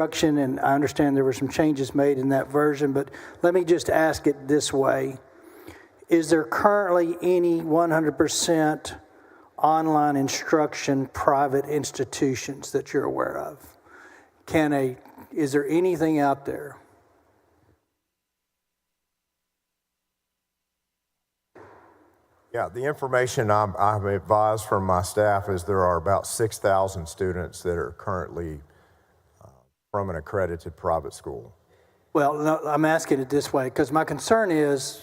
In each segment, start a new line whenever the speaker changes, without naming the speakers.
instruction, and I understand there were some changes made in that version, but let me just ask it this way. Is there currently any 100% online instruction private institutions that you're aware of? Is there anything out there?
Yeah, the information I'm advised from my staff is there are about 6,000 students that are currently from an accredited private school.
Well, no, I'm asking it this way because my concern is,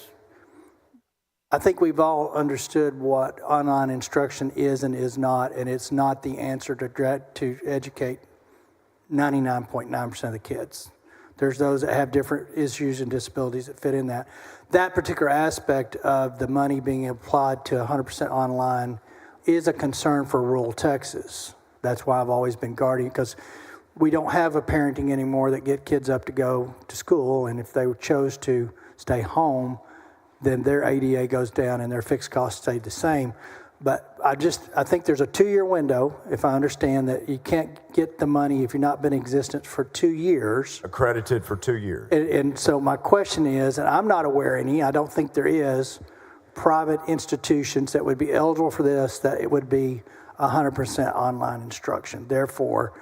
I think we've all understood what online instruction is and is not, and it's not the answer to educate 99.9% of the kids. There's those that have different issues and disabilities that fit in that. That particular aspect of the money being applied to 100% online is a concern for rural Texas. That's why I've always been guarding, because we don't have a parenting anymore that get kids up to go to school, and if they chose to stay home, then their ADA goes down and their fixed costs stay the same. But I think there's a 2-year window, if I understand that you can't get the money if you've not been in existence for 2 years.
Accredited for 2 years.
And so my question is, and I'm not aware any, I don't think there is, private institutions that would be eligible for this, that it would be 100% online instruction. Therefore,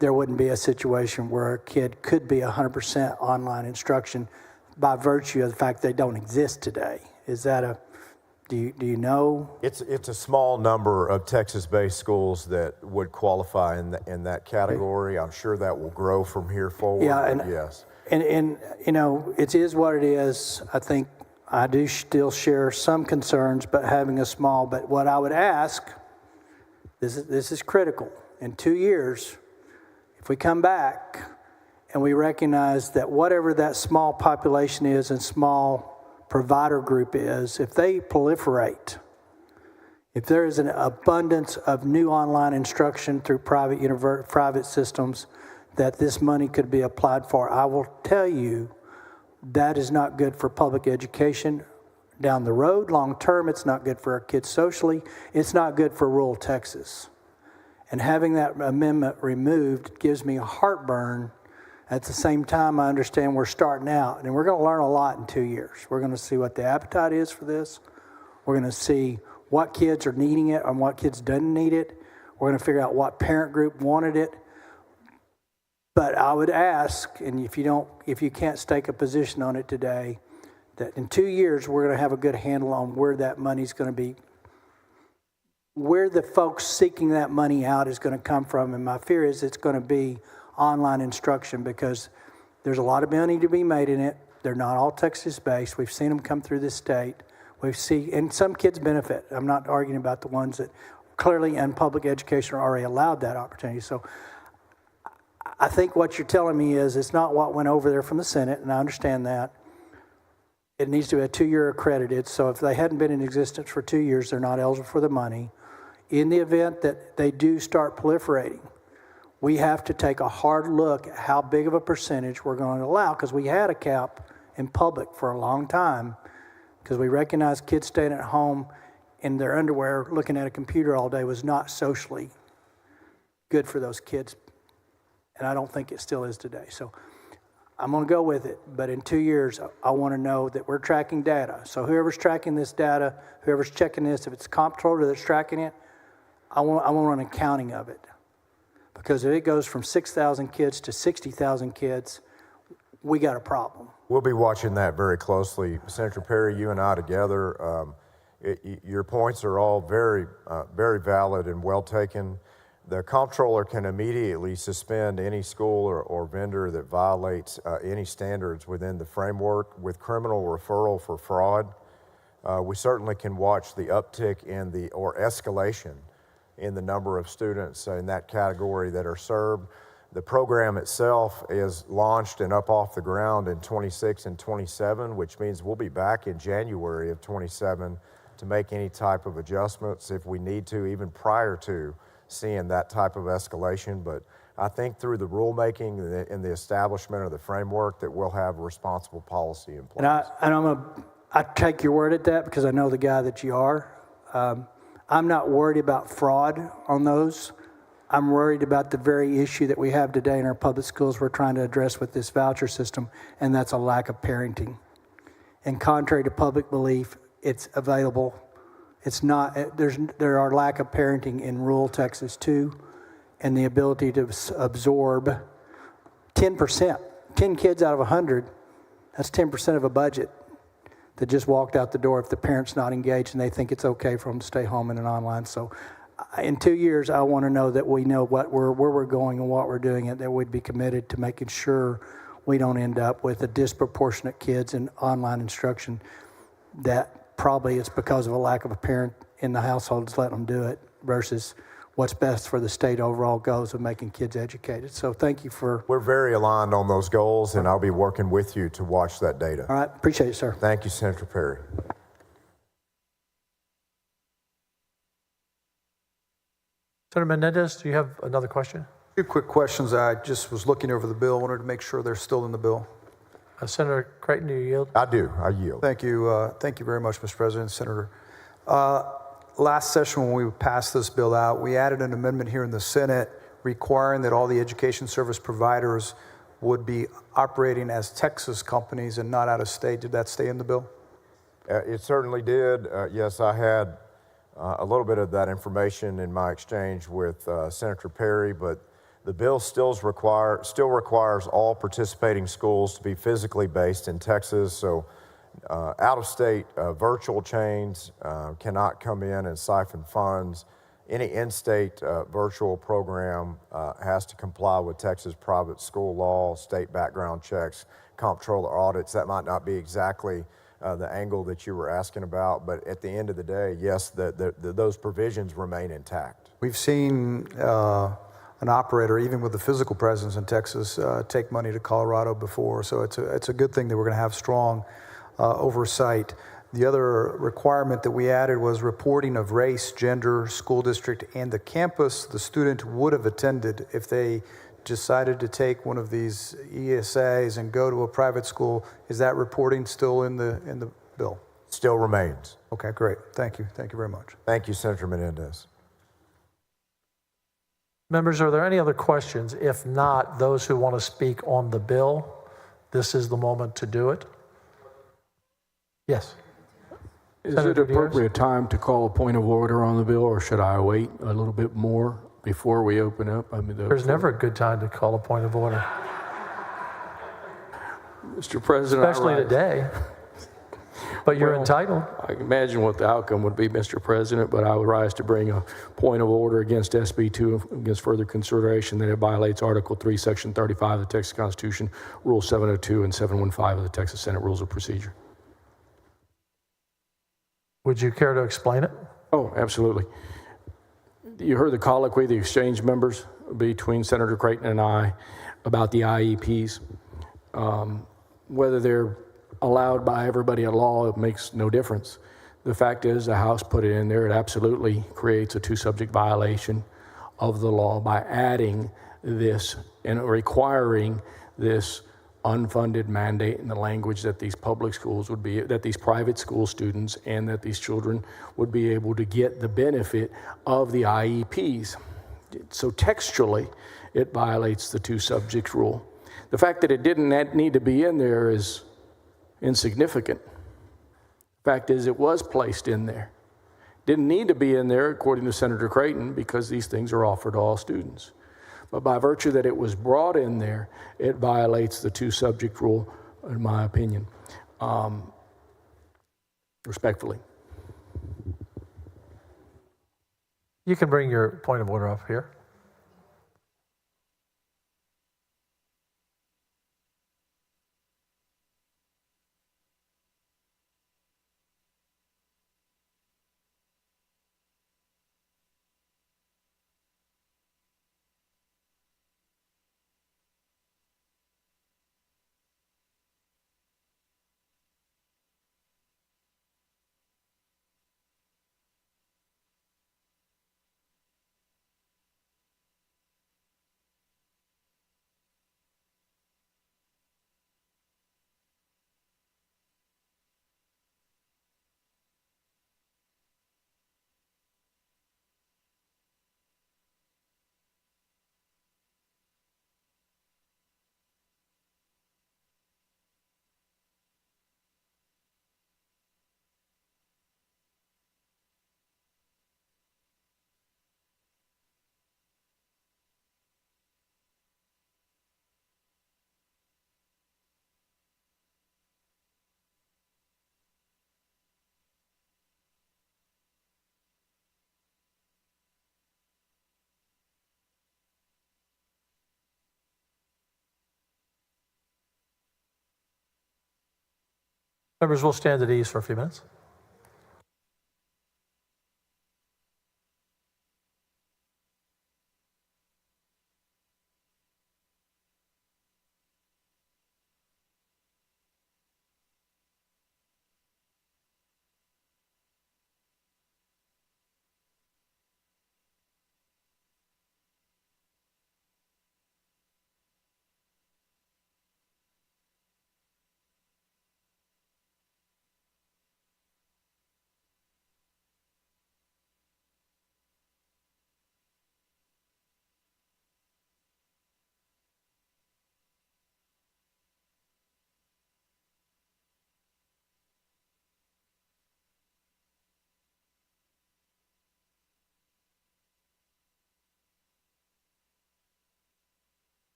there wouldn't be a situation where a kid could be 100% online instruction by virtue of the fact they don't exist today. Is that do you know? It's
a small number of Texas-based schools that would qualify in that category. I'm sure that will grow from here forward.
Yeah, and
yes.
And you know, it is what it is. I think I do still share some concerns, but but what I would ask, this is critical. In 2 years, if we come back and we recognize that whatever that small population is and small provider group is, if they proliferate, if there is an abundance of new online instruction through private systems that this money could be applied for, I will tell you that is not good for public education down the road. Long term, it's not good for our kids socially. It's not good for rural Texas. And having that amendment removed gives me a heartburn. At the same time, I understand we're starting out, and we're going to learn a lot in 2 years. We're going to see what the appetite is for this. We're going to see what kids are needing it and what kids don't need it. We're going to figure out what parent group wanted it. But I would ask, and if you can't stake a position on it today, that in 2 years we're going to have a good handle on where that money's going to be, where the folks seeking that money out is going to come from. And my fear is it's going to be online instruction, because there's a lot of money to be made in it. They're not all Texas-based. We've seen them come through this state. And some kids benefit. I'm not arguing about the ones that clearly in public education are already allowed that opportunity. So I think what you're telling me is it's not what went over there from the Senate, and I understand that. It needs to be a 2-year accredited. So if they hadn't been in existence for 2 years, they're not eligible for the money. In the event that they do start proliferating, we have to take a hard look at how big of a percentage we're going to allow, because we had a cap in public for a long time, because we recognized kids staying at home in their underwear looking at a computer all day was not socially good for those kids. And I don't think it still is today. So I'm going to go with it. But in 2 years, I want to know that we're tracking data. So whoever's tracking this data, whoever's checking this, if it's a comptroller that's tracking it, I want an accounting of it. Because if it goes from 6,000 kids to 60,000 kids, we got a problem.
We'll be watching that very closely. Senator Perry, you and I together, your points are all very, very valid and well taken. The comptroller can immediately suspend any school or vendor that violates any standards within the framework with criminal referral for fraud. We certainly can watch the uptick or escalation in the number of students in that category that are served. The program itself is launched and up off the ground in 26 and 27, which means we'll be back in January of 27 to make any type of adjustments if we need to, even prior to seeing that type of escalation. But I think through the rulemaking and the establishment of the framework that we'll have a responsible policy in place.
And I take your word at that, because I know the guy that you are. I'm not worried about fraud on those. I'm worried about the very issue that we have today in our public schools we're trying to address with this voucher system, and that's a lack of parenting. And contrary to public belief, it's available. It's not, there are lack of parenting in rural Texas too, and the ability to absorb 10%, 10 kids out of 100, that's 10% of a budget that just walked out the door if the parent's not engaged and they think it's okay for them to stay home in an online. So in 2 years, I want to know that we know where we're going and what we're doing, and that we'd be committed to making sure we don't end up with a disproportionate kids in online instruction that probably it's because of a lack of a parent in the household to let them do it versus what's best for the state overall goals of making kids educated. So thank you for...
We're very aligned on those goals, and I'll be working with you to watch that data.
All right, appreciate it, sir.
Thank you, Senator Perry.
Senator Menendez, do you have another question?
Two quick questions. I just was looking over the bill, wanted to make sure they're still in the bill.
Senator Creighton, do you yield?
I do. I yield.
Thank you. Thank you very much, Mr. President. Senator, last session when we passed this bill out, we added an amendment here in the Senate requiring that all the education service providers would be operating as Texas companies and not out of state. Did that stay in the bill?
It certainly did. Yes, I had a little bit of that information in my exchange with Senator Perry, but the bill still requires all participating schools to be physically based in Texas. So out-of-state virtual chains cannot come in and siphon funds. Any in-state virtual program has to comply with Texas private school law, state background checks, comptroller audits. That might not be exactly the angle that you were asking about, but at the end of the day, yes, those provisions remain intact.
We've seen an operator, even with the physical presence in Texas, take money to Colorado before, so it's a good thing that we're going to have strong oversight. The other requirement that we added was reporting of race, gender, school district, and the campus the student would have attended if they decided to take one of these ESAs and go to a private school. Is that reporting still in the bill?
Still remains.
Okay, great. Thank you. Thank you very much.
Thank you, Senator Menendez.
Members, are there any other questions? If not, those who want to speak on the bill, this is the moment to do it. Yes.
Is
Senator
it appropriate time to call a point of order on the bill, or should I wait a little bit more before we open up? I mean,
There's never a good time to call a point of order.
Mr. President,
Especially today. But you're entitled.
I can imagine what the outcome would be, Mr. President, but I would rise to bring a point of order against SB 2 against further consideration that it violates Article 3, Section 35 of the Texas Constitution, Rule 702 and 715 of the Texas Senate Rules of Procedure.
Would you care to explain it?
Oh, absolutely. You heard the colloquy, the exchange members between Senator Creighton and I about the IEPs. Whether they're allowed by everybody at law, it makes no difference. The fact is, the House put it in there. It absolutely creates a two-subject violation of the law by adding this and requiring this unfunded mandate in the language that these public schools would be, that these private school students and that these children would be able to get the benefit of the IEPs. So textually, it violates the two-subject rule. The fact that it didn't need to be in there is insignificant. Fact is, it was placed in there. Didn't need to be in there, according to Senator Creighton, because these things are offered to all students. But by virtue that it was brought in there, it violates the two-subject rule, in my opinion, respectfully.
You can bring your point of order up here. Members will stand at ease for a few minutes.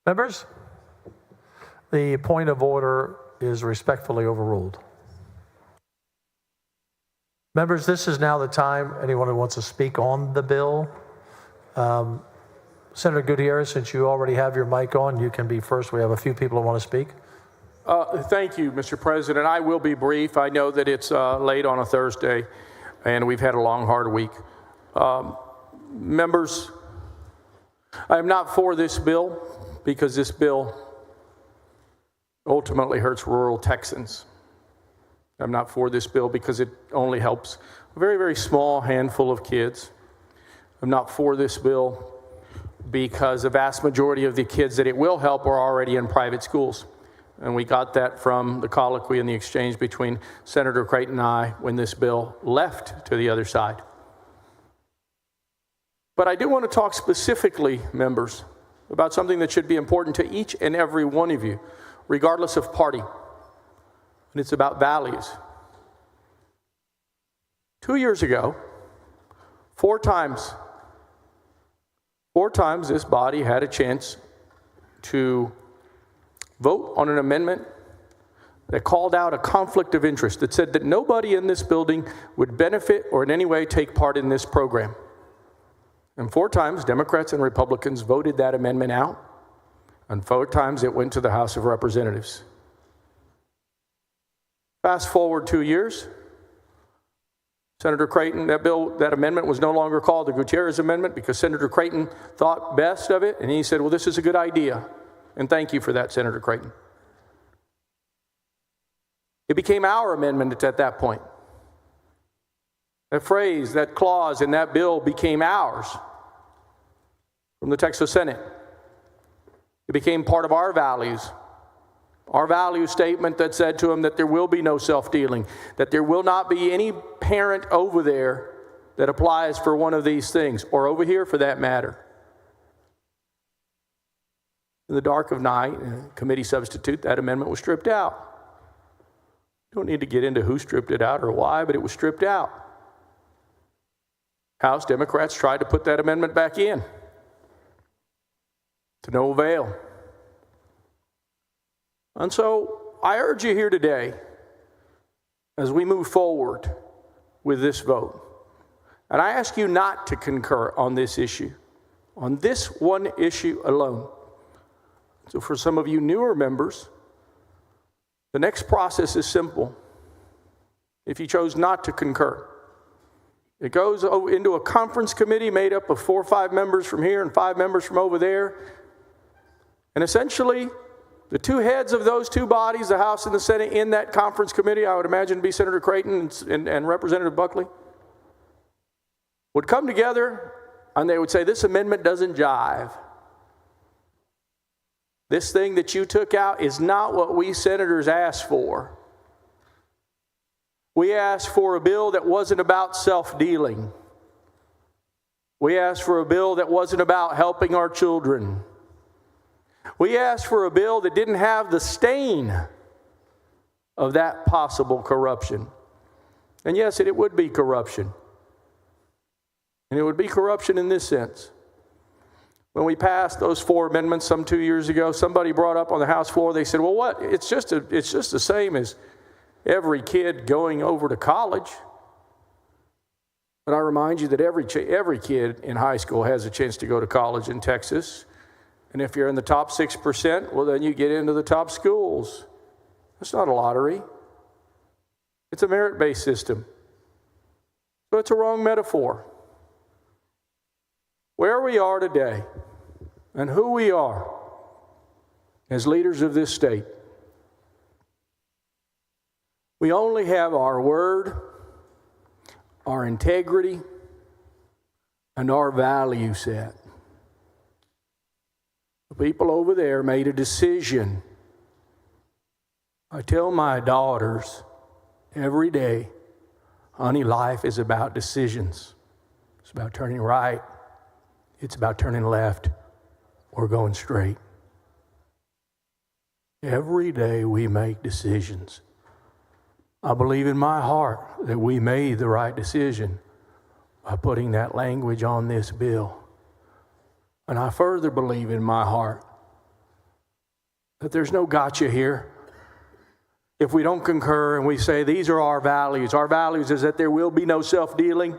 Members, the point of order is respectfully overruled. Members, this is now the time. Anyone who wants to speak on the bill. Senator Gutierrez, since you already have your mic on, you can be first. We have a few people who want to speak.
Thank you, Mr. President. I will be brief. I know that it's late on a Thursday, and we've had a long, hard week. Members, I am not for this bill because this bill ultimately hurts rural Texans. I'm not for this bill because it only helps a very, very small handful of kids. I'm not for this bill because the vast majority of the kids that it will help are already in private schools. And we got that from the colloquy and the exchange between Senator Creighton and I when this bill left to the other side. But I do want to talk specifically, members, about something that should be important to each and every one of you, regardless of party. And it's about values. 2 years ago, four times this body had a chance to vote on an amendment that called out a conflict of interest, that said that nobody in this building would benefit or in any way take part in this program. And 4 times, Democrats and Republicans voted that amendment out, and 4 times it went to the House of Representatives. Fast forward 2 years, Senator Creighton, that amendment was no longer called the Gutierrez Amendment because Senator Creighton thought best of it, and he said, well, this is a good idea. And thank you for that, Senator Creighton. It became our amendment at that point. That phrase, that clause in that bill became ours from the Texas Senate. It became part of our values. Our value statement that said to them that there will be no self-dealing, that there will not be any parent over there that applies for one of these things, or over here for that matter. In the dark of night, in a committee substitute, that amendment was stripped out. Don't need to get into who stripped it out or why, but it was stripped out. House Democrats tried to put that amendment back in, to no avail. And so I urge you here today, as we move forward with this vote, and I ask you not to concur on this issue, on this one issue alone. So for some of you newer members, the next process is simple. If you chose not to concur, it goes into a conference committee made up of 4 or 5 members from here and 5 members from over there. And essentially, the 2 heads of those 2 bodies, the House and the Senate, in that conference committee, I would imagine to be Senator Creighton and Representative Buckley, would come together and they would say, this amendment doesn't jive. This thing that you took out is not what we senators asked for. We asked for a bill that wasn't about self-dealing. We asked for a bill that wasn't about helping our children. We asked for a bill that didn't have the stain of that possible corruption. And yes, it would be corruption. And it would be corruption in this sense. When we passed those 4 amendments some 2 years ago, somebody brought up on the House floor, they said, well, what? It's just the same as every kid going over to college. But I remind you that every kid in high school has a chance to go to college in Texas. And if you're in the top 6%, well, then you get into the top schools. It's not a lottery. It's a merit-based system. So it's a wrong metaphor. Where we are today and who we are as leaders of this state, we only have our word, our integrity, and our value set. The people over there made a decision. I tell my daughters every day, honey, life is about decisions. It's about turning right. It's about turning left or going straight. Every day we make decisions. I believe in my heart that we made the right decision by putting that language on this bill. And I further believe in my heart that there's no gotcha here. If we don't concur and we say these are our values is that there will be no self-dealing,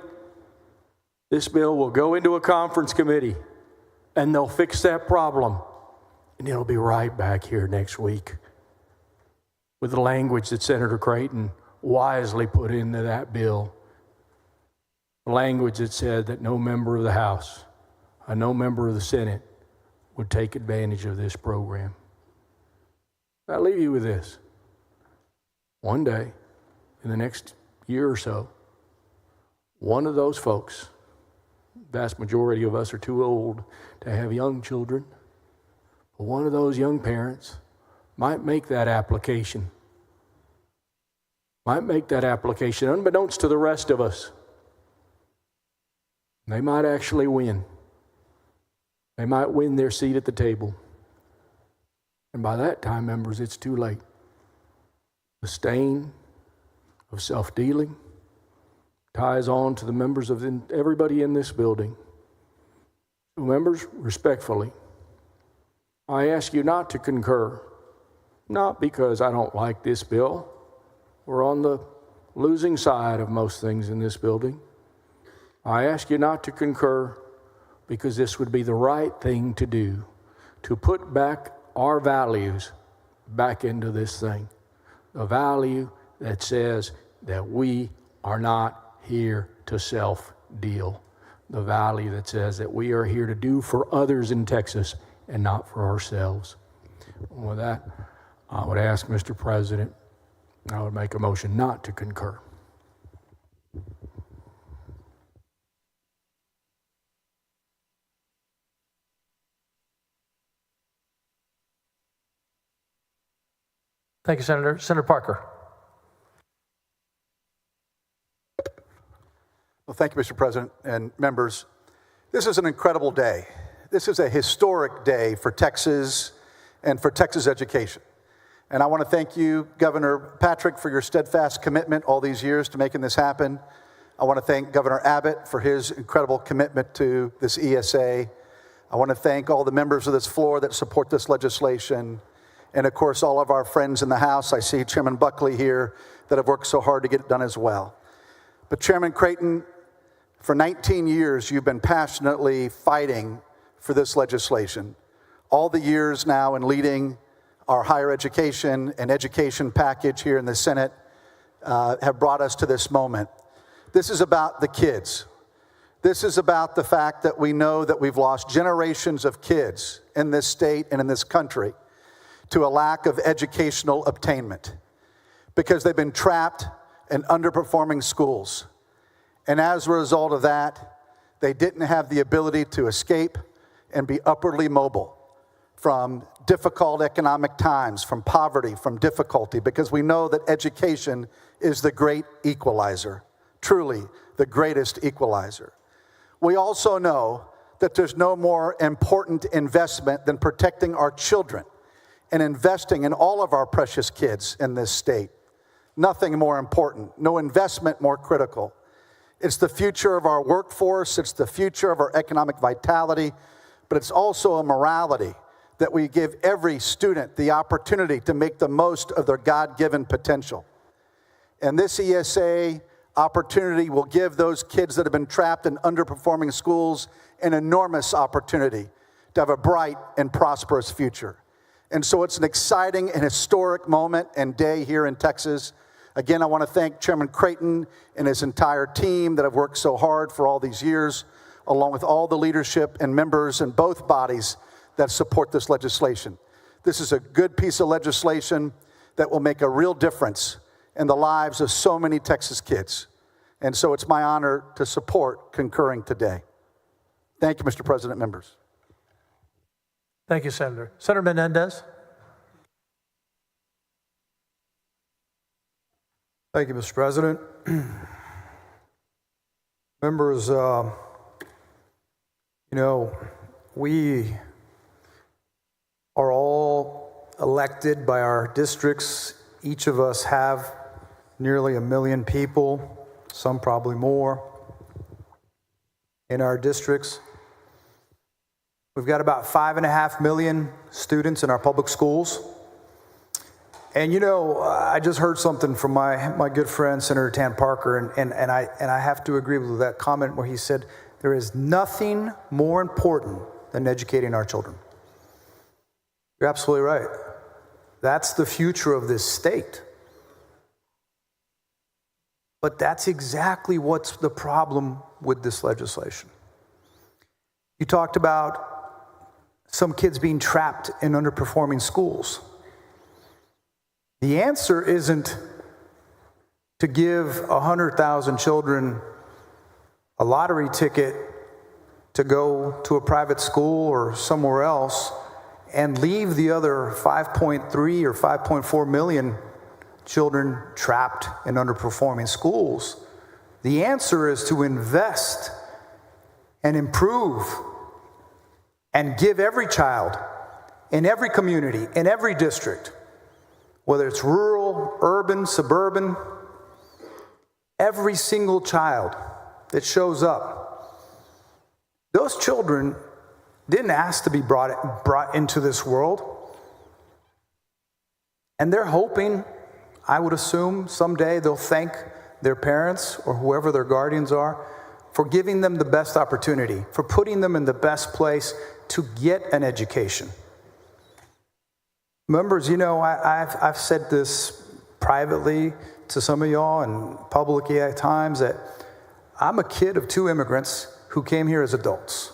this bill will go into a conference committee and they'll fix that problem. And it'll be right back here next week with the language that Senator Creighton wisely put into that bill. The language that said that no member of the House, no member of the Senate would take advantage of this program. I'll leave you with this. One day, in the next year or so, one of those folks, vast majority of us are too old to have young children, but one of those young parents might make that application. Unbeknownst to the rest of us. They might actually win. They might win their seat at the table. And by that time, members, it's too late. The stain of self-dealing ties on to the members of everybody in this building. So members, respectfully, I ask you not to concur, not because I don't like this bill. We're on the losing side of most things in this building. I ask you not to concur because this would be the right thing to do, to put back our values back into this thing. A value that says that we are not here to self-deal. The value that says that we are here to do for others in Texas and not for ourselves. With that, I would ask Mr. President, I would make a motion not to concur.
Thank you, Senator. Senator Parker.
Well, thank you, Mr. President and members. This is an incredible day. This is a historic day for Texas and for Texas education. And I want to thank you, Governor Patrick, for your steadfast commitment all these years to making this happen. I want to thank Governor Abbott for his incredible commitment to this ESA. I want to thank all the members of this floor that support this legislation. And of course, all of our friends in the House. I see Chairman Buckley here that have worked so hard to get it done as well. But Chairman Creighton, for 19 years, you've been passionately fighting for this legislation. All the years now in leading our higher education and education package here in the Senate have brought us to this moment. This is about the kids. This is about the fact that we know that we've lost generations of kids in this state and in this country to a lack of educational attainment because they've been trapped in underperforming schools. And as a result of that, they didn't have the ability to escape and be upwardly mobile from difficult economic times, from poverty, from difficulty, because we know that education is the great equalizer, truly the greatest equalizer. We also know that there's no more important investment than protecting our children and investing in all of our precious kids in this state. Nothing more important, no investment more critical. It's the future of our workforce, it's the future of our economic vitality, but it's also a morality that we give every student the opportunity to make the most of their God-given potential. And this ESA opportunity will give those kids that have been trapped in underperforming schools an enormous opportunity to have a bright and prosperous future. And so it's an exciting and historic moment and day here in Texas. Again, I want to thank Chairman Creighton and his entire team that have worked so hard for all these years, along with all the leadership and members in both bodies that support this legislation. This is a good piece of legislation that will make a real difference in the lives of so many Texas kids. And so it's my honor to support concurring today. Thank you, Mr. President, members.
Thank you, Senator. Senator Menendez.
Thank you, Mr. President. Members, we are all elected by our districts. Each of us have nearly 1 million people, some probably more, in our districts. We've got about 5.5 million students in our public schools. And you know, I just heard something from my good friend, Senator Tan Parker, and I have to agree with that comment where he said, there is nothing more important than educating our children. You're absolutely right. That's the future of this state. But that's exactly what's the problem with this legislation. You talked about some kids being trapped in underperforming schools. The answer isn't to give 100,000 children a lottery ticket to go to a private school or somewhere else and leave the other 5.3 or 5.4 million children trapped in underperforming schools. The answer is to invest and improve and give every child in every community, in every district, whether it's rural, urban, suburban, every single child that shows up. Those children didn't ask to be brought into this world. And they're hoping, I would assume, someday they'll thank their parents or whoever their guardians are for giving them the best opportunity, for putting them in the best place to get an education. Members, you know, I've said this privately to some of y'all and publicly at times that I'm a kid of two immigrants who came here as adults.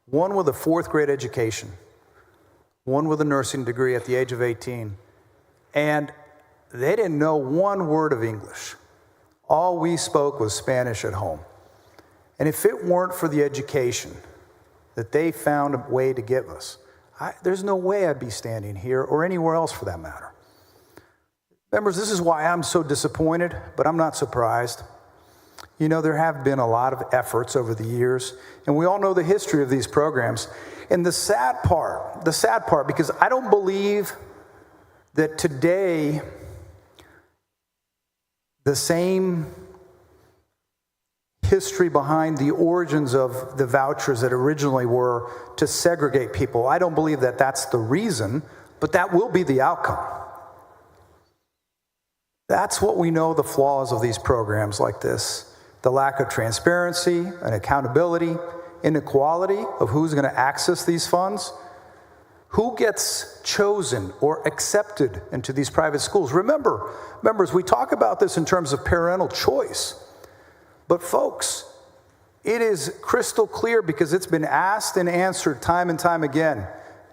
One with a fourth grade education, one with a nursing degree at the age of 18. And they didn't know one word of English. All we spoke was Spanish at home. And if it weren't for the education that they found a way to give us, there's no way I'd be standing here or anywhere else for that matter. Members, this is why I'm so disappointed, but I'm not surprised. You know, there have been a lot of efforts over the years, and we all know the history of these programs. And the sad part, because I don't believe that today the same history behind the origins of the vouchers that originally were to segregate people. I don't believe that that's the reason, but that will be the outcome. That's what we know the flaws of these programs like this. The lack of transparency and accountability, inequality of who's going to access these funds, who gets chosen or accepted into these private schools. Remember, members, we talk about this in terms of parental choice. But folks, it is crystal clear because it's been asked and answered time and time again.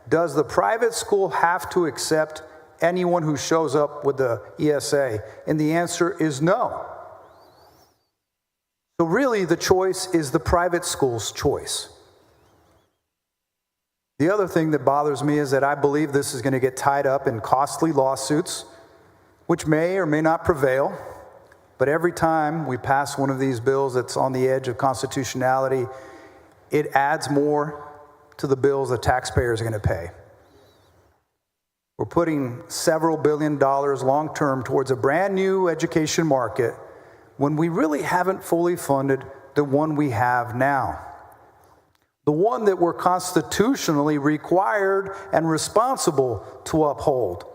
Does the private school have to accept anyone who shows up with the ESA? And the answer is no. So really the choice is the private school's choice. The other thing that bothers me is that I believe this is going to get tied up in costly lawsuits, which may or may not prevail. But every time we pass one of these bills that's on the edge of constitutionality, it adds more to the bills the taxpayers are going to pay. We're putting several $billions long-term towards a brand new education market when we really haven't fully funded the one we have now. The one that we're constitutionally required and responsible to uphold.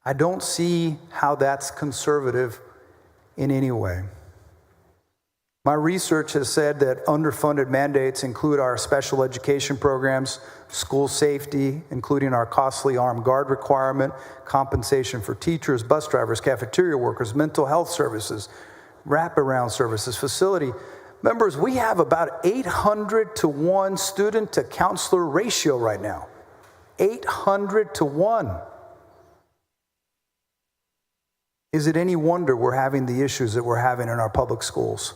I don't see how that's conservative in any way. My research has said that underfunded mandates include our special education programs, school safety, including our costly armed guard requirement, compensation for teachers, bus drivers, cafeteria workers, mental health services, wraparound services, facility. Members, we have about 800 to 1 student to counselor ratio right now. 800 to 1. Is it any wonder we're having the issues that we're having in our public schools?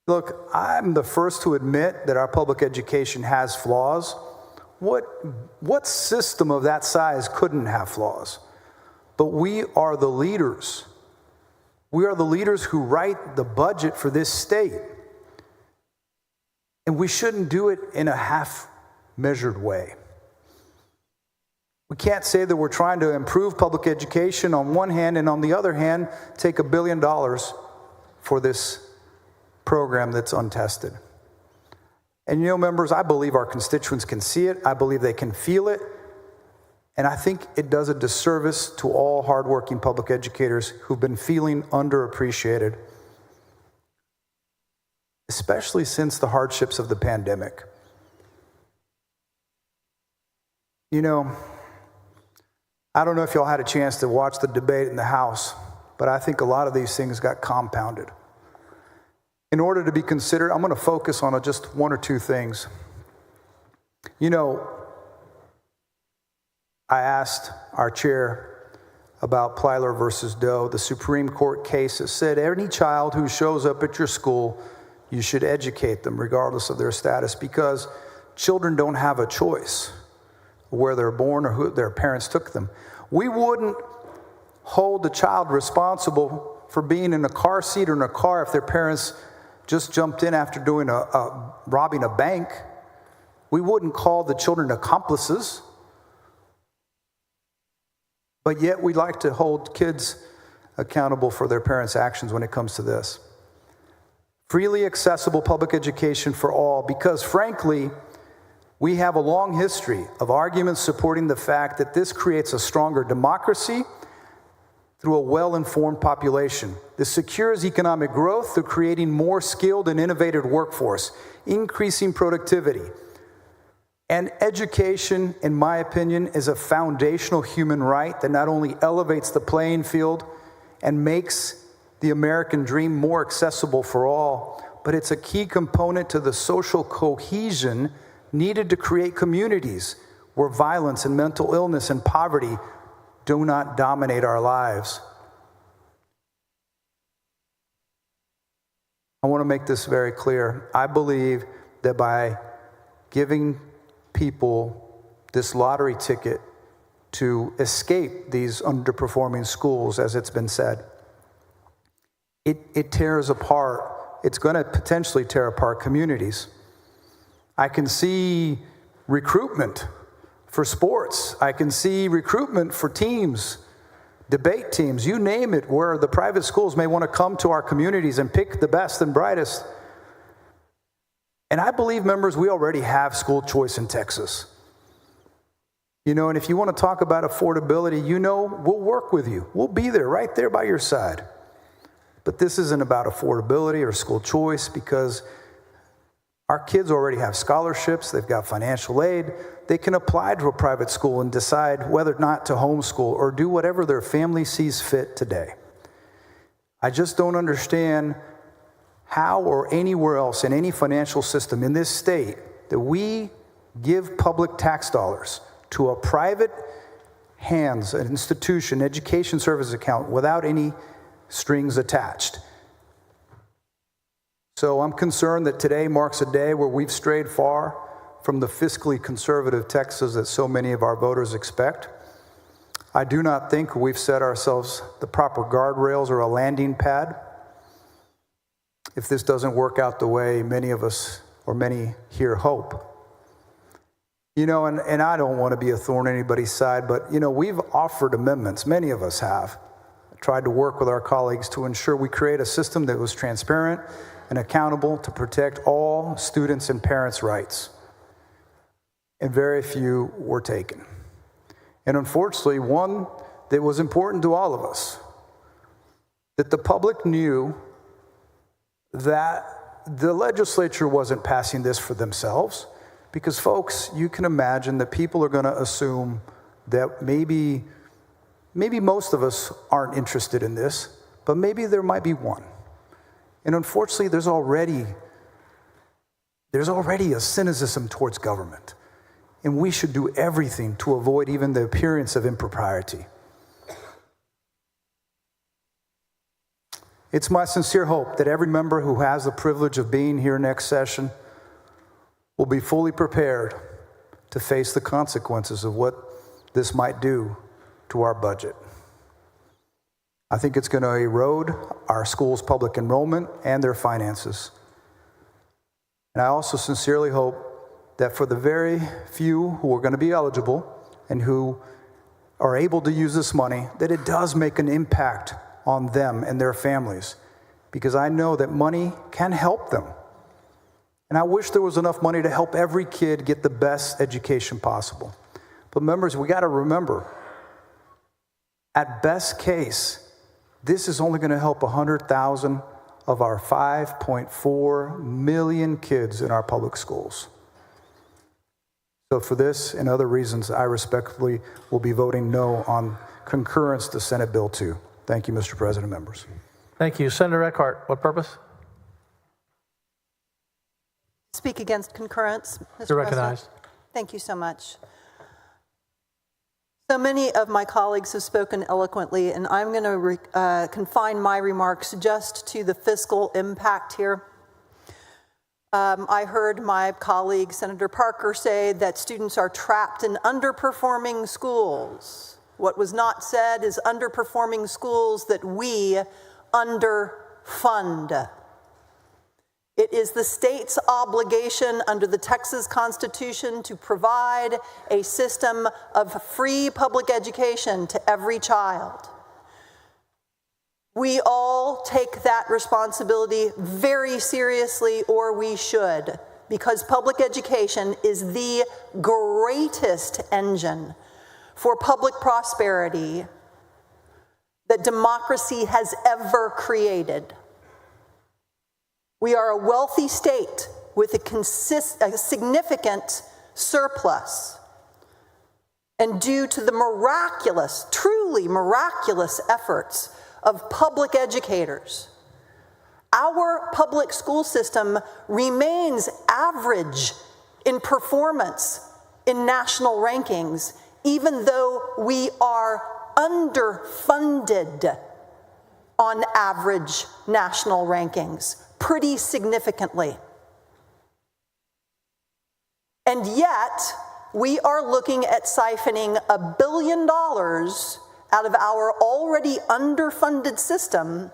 Look, I'm the first to admit that our public education has flaws. What system of that size couldn't have flaws? But we are the leaders. We are the leaders who write the budget for this state. And we shouldn't do it in a half-measured way. We can't say that we're trying to improve public education on one hand and on the other hand, take $1 billion for this program that's untested. And you know, members, I believe our constituents can see it. I believe they can feel it. And I think it does a disservice to all hardworking public educators who've been feeling underappreciated, especially since the hardships of the pandemic. You know, I don't know if y'all had a chance to watch the debate in the House, but I think a lot of these things got compounded. In order to be considered, I'm going to focus on just one or two things. You know, I asked our chair about Plyler versus Doe, the Supreme Court case that said any child who shows up at your school, you should educate them regardless of their status, because children don't have a choice where they're born or who their parents took them. We wouldn't hold the child responsible for being in a car seat or in a car if their parents just jumped in after robbing a bank. We wouldn't call the children accomplices. But yet we like to hold kids accountable for their parents' actions when it comes to this. Freely accessible public education for all, because frankly, we have a long history of arguments supporting the fact that this creates a stronger democracy through a well-informed population. This secures economic growth through creating more skilled and innovative workforce, increasing productivity. And education, in my opinion, is a foundational human right that not only elevates the playing field and makes the American dream more accessible for all, but it's a key component to the social cohesion needed to create communities where violence and mental illness and poverty do not dominate our lives. I want to make this very clear. I believe that by giving people this lottery ticket to escape these underperforming schools, as it's been said, it tears apart. It's going to potentially tear apart communities. I can see recruitment for sports. I can see recruitment for teams, debate teams, you name it, where the private schools may want to come to our communities and pick the best and brightest. And I believe, members, we already have school choice in Texas. You know, and if you want to talk about affordability, you know, we'll work with you. We'll be there, right there by your side. But this isn't about affordability or school choice, because our kids already have scholarships, they've got financial aid, they can apply to a private school and decide whether or not to homeschool or do whatever their family sees fit today. I just don't understand how or anywhere else in any financial system in this state that we give public tax dollars to a private hands, an institution, education service account without any strings attached. So I'm concerned that today marks a day where we've strayed far from the fiscally conservative Texas that so many of our voters expect. I do not think we've set ourselves the proper guardrails or a landing pad if this doesn't work out the way many of us or many here hope. You know, and I don't want to be a thorn in anybody's side, but, you know, we've offered amendments, many of us have, tried to work with our colleagues to ensure we create a system that was transparent and accountable to protect all students' and parents' rights. And very few were taken. And unfortunately, one that was important to all of us, that the public knew that the legislature wasn't passing this for themselves, because folks, you can imagine that people are going to assume that maybe most of us aren't interested in this, but maybe there might be one. And unfortunately, there's already a cynicism towards government. And we should do everything to avoid even the appearance of impropriety. It's my sincere hope that every member who has the privilege of being here next session will be fully prepared to face the consequences of what this might do to our budget. I think it's going to erode our schools' public enrollment and their finances. And I also sincerely hope that for the very few who are going to be eligible and who are able to use this money, that it does make an impact on them and their families, because I know that money can help them. And I wish there was enough money to help every kid get the best education possible. But members, we got to remember, at best case, this is only going to help 100,000 of our 5.4 million kids in our public schools. So for this and other reasons, I respectfully will be voting no on concurrence to Senate Bill 2. Thank you, Mr. President, members.
Thank you. Senator Eckhart, what purpose?
Speak against concurrence, Mr.
You're
President.
recognized.
Thank you so much. So many of my colleagues have spoken eloquently, and I'm going to confine my remarks just to the fiscal impact here. I heard my colleague, Senator Parker, say that students are trapped in underperforming schools. What was not said is underperforming schools that we underfund. It is the state's obligation under the Texas Constitution to provide a system of free public education to every child. We all take that responsibility very seriously, or we should, because public education is the greatest engine for public prosperity that democracy has ever created. We are a wealthy state with a significant surplus. And due to the miraculous, truly miraculous efforts of public educators, our public school system remains average in performance in national rankings, even though we are underfunded on average national rankings pretty significantly. And yet, we are looking at siphoning $1 billion out of our already underfunded system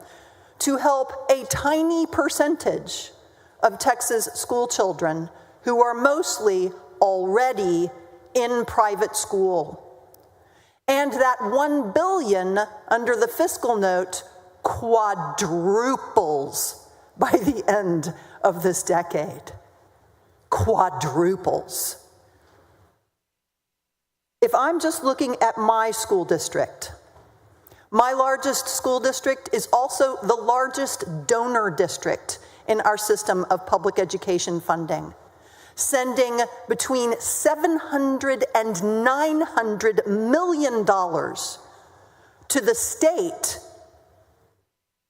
to help a tiny percentage of Texas school children who are mostly already in private school. And that $1 billion under the fiscal note quadruples by the end of this decade. Quadruples. If I'm just looking at my school district, my largest school district is also the largest donor district in our system of public education funding, sending between $700 and $900 million to the state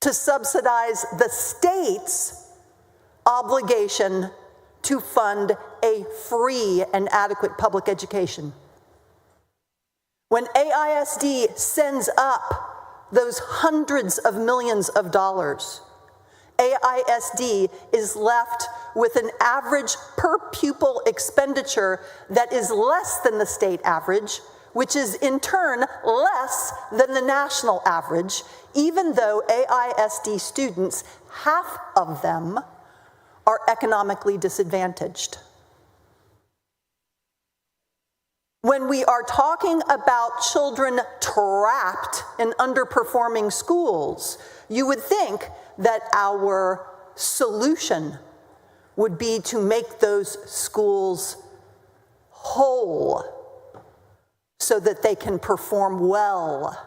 to subsidize the state's obligation to fund a free and adequate public education. When AISD sends up those hundreds of millions of dollars, AISD is left with an average per pupil expenditure that is less than the state average, which is in turn less than the national average, even though AISD students, half of them, are economically disadvantaged. When we are talking about children trapped in underperforming schools, you would think that our solution would be to make those schools whole so that they can perform well,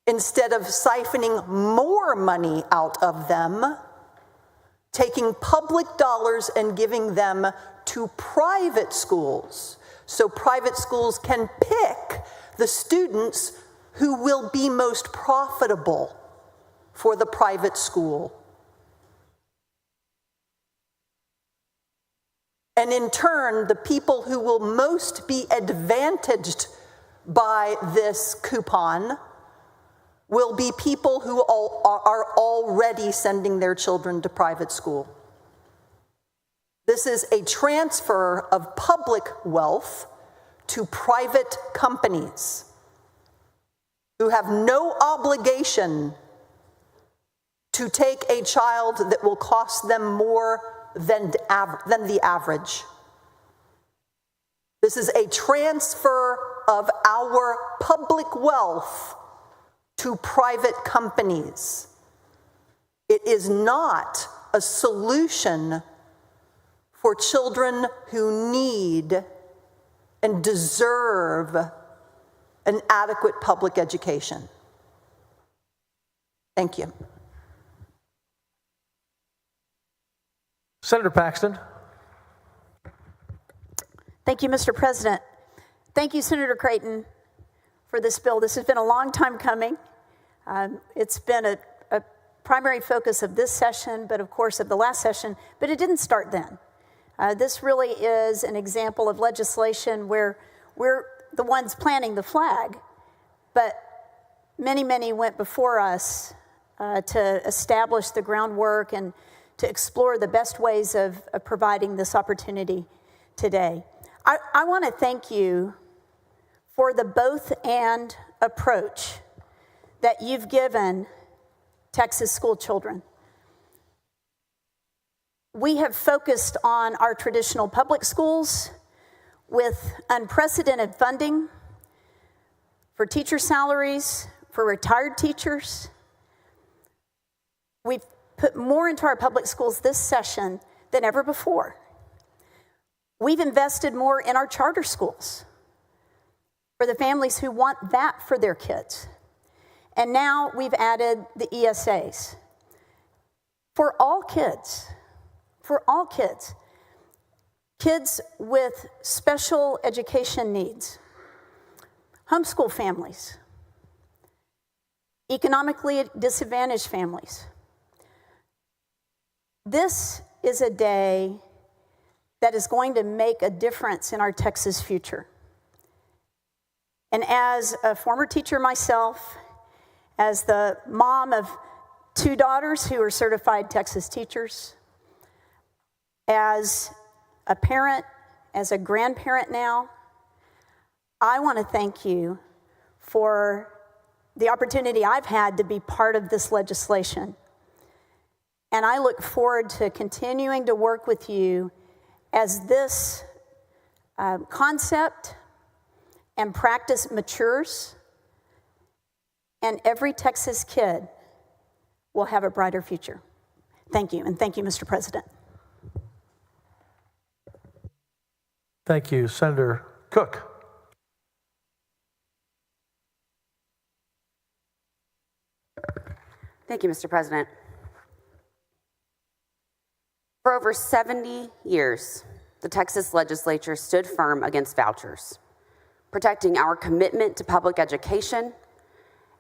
instead of siphoning more money out of them, taking public dollars and giving them to private schools, so private schools can pick the students who will be most profitable for the private school. And in turn, the people who will most be advantaged by this coupon will be people who are already sending their children to private school. This is a transfer of public wealth to private companies who have no obligation to take a child that will cost them more than the average. This is a transfer of our public wealth to private companies. It is not a solution for children who need and deserve an adequate public education. Thank you.
Senator Paxton.
Thank you, Mr. President. Thank you, Senator Creighton, for this bill. This has been a long time coming. It's been a primary focus of this session, but of course of the last session, but it didn't start then. This really is an example of legislation where we're the ones planting the flag, but many, many went before us to establish the groundwork and to explore the best ways of providing this opportunity today. I want to thank you for the both and approach that you've given Texas school children. We have focused on our traditional public schools with unprecedented funding for teacher salaries, for retired teachers. We've put more into our public schools this session than ever before. We've invested more in our charter schools for the families who want that for their kids. And now we've added the ESAs for all kids, kids with special education needs, homeschool families, economically disadvantaged families. This is a day that is going to make a difference in our Texas future. And as a former teacher myself, as the mom of 2 daughters who are certified Texas teachers, as a parent, as a grandparent now, I want to thank you for the opportunity I've had to be part of this legislation. And I look forward to continuing to work with you as this concept and practice matures, and every Texas kid will have a brighter future. Thank you, and thank you, Mr. President.
Thank you, Senator Cook.
Thank you, Mr. President. For over 70 years, the Texas legislature stood firm against vouchers, protecting our commitment to public education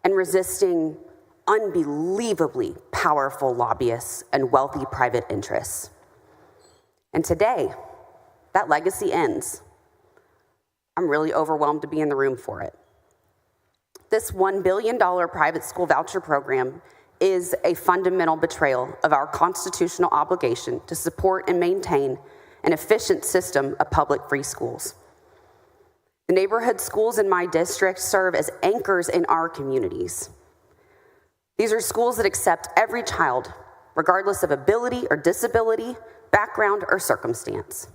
and resisting unbelievably powerful lobbyists and wealthy private interests. And today, that legacy ends. I'm really overwhelmed to be in the room for it. This $1 billion private school voucher program is a fundamental betrayal of our constitutional obligation to support and maintain an efficient system of public free schools. The neighborhood schools in my district serve as anchors in our communities. These are schools that accept every child, regardless of ability or disability, background or circumstance.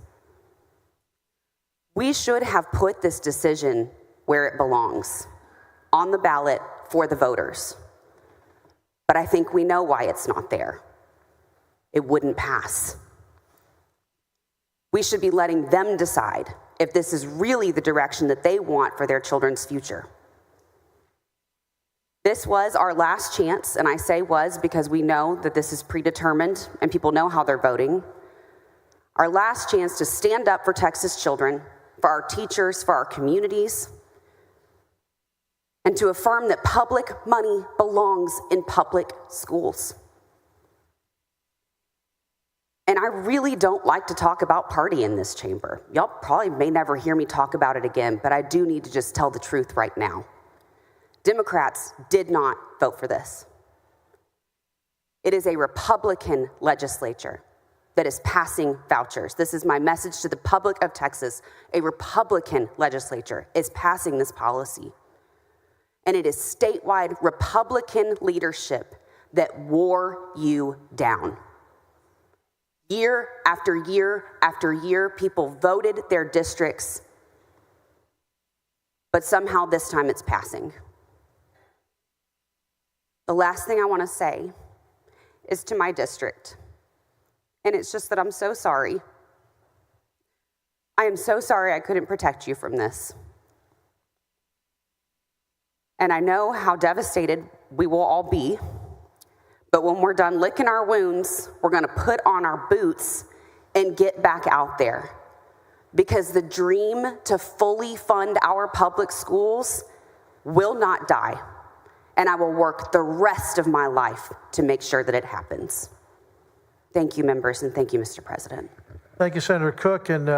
We should have put this decision where it belongs, on the ballot for the voters. But I think we know why it's not there. It wouldn't pass. We should be letting them decide if this is really the direction that they want for their children's future. This was our last chance, and I say was because we know that this is predetermined and people know how they're voting. Our last chance to stand up for Texas children, for our teachers, for our communities, and to affirm that public money belongs in public schools. And I really don't like to talk about party in this chamber. Y'all probably may never hear me talk about it again, but I do need to just tell the truth right now. Democrats did not vote for this. It is a Republican legislature that is passing vouchers. This is my message to the public of Texas. A Republican legislature is passing this policy. And it is statewide Republican leadership that wore you down. Year after year after year, people voted their districts, but somehow this time it's passing. The last thing I want to say is to my district, and it's just that I'm so sorry. I am so sorry I couldn't protect you from this. And I know how devastated we will all be, but when we're done licking our wounds, we're going to put on our boots and get back out there. Because the dream to fully fund our public schools will not die. And I will work the rest of my life to make sure that it happens. Thank you, members, and thank you, Mr. President.
Thank you, Senator Cook. And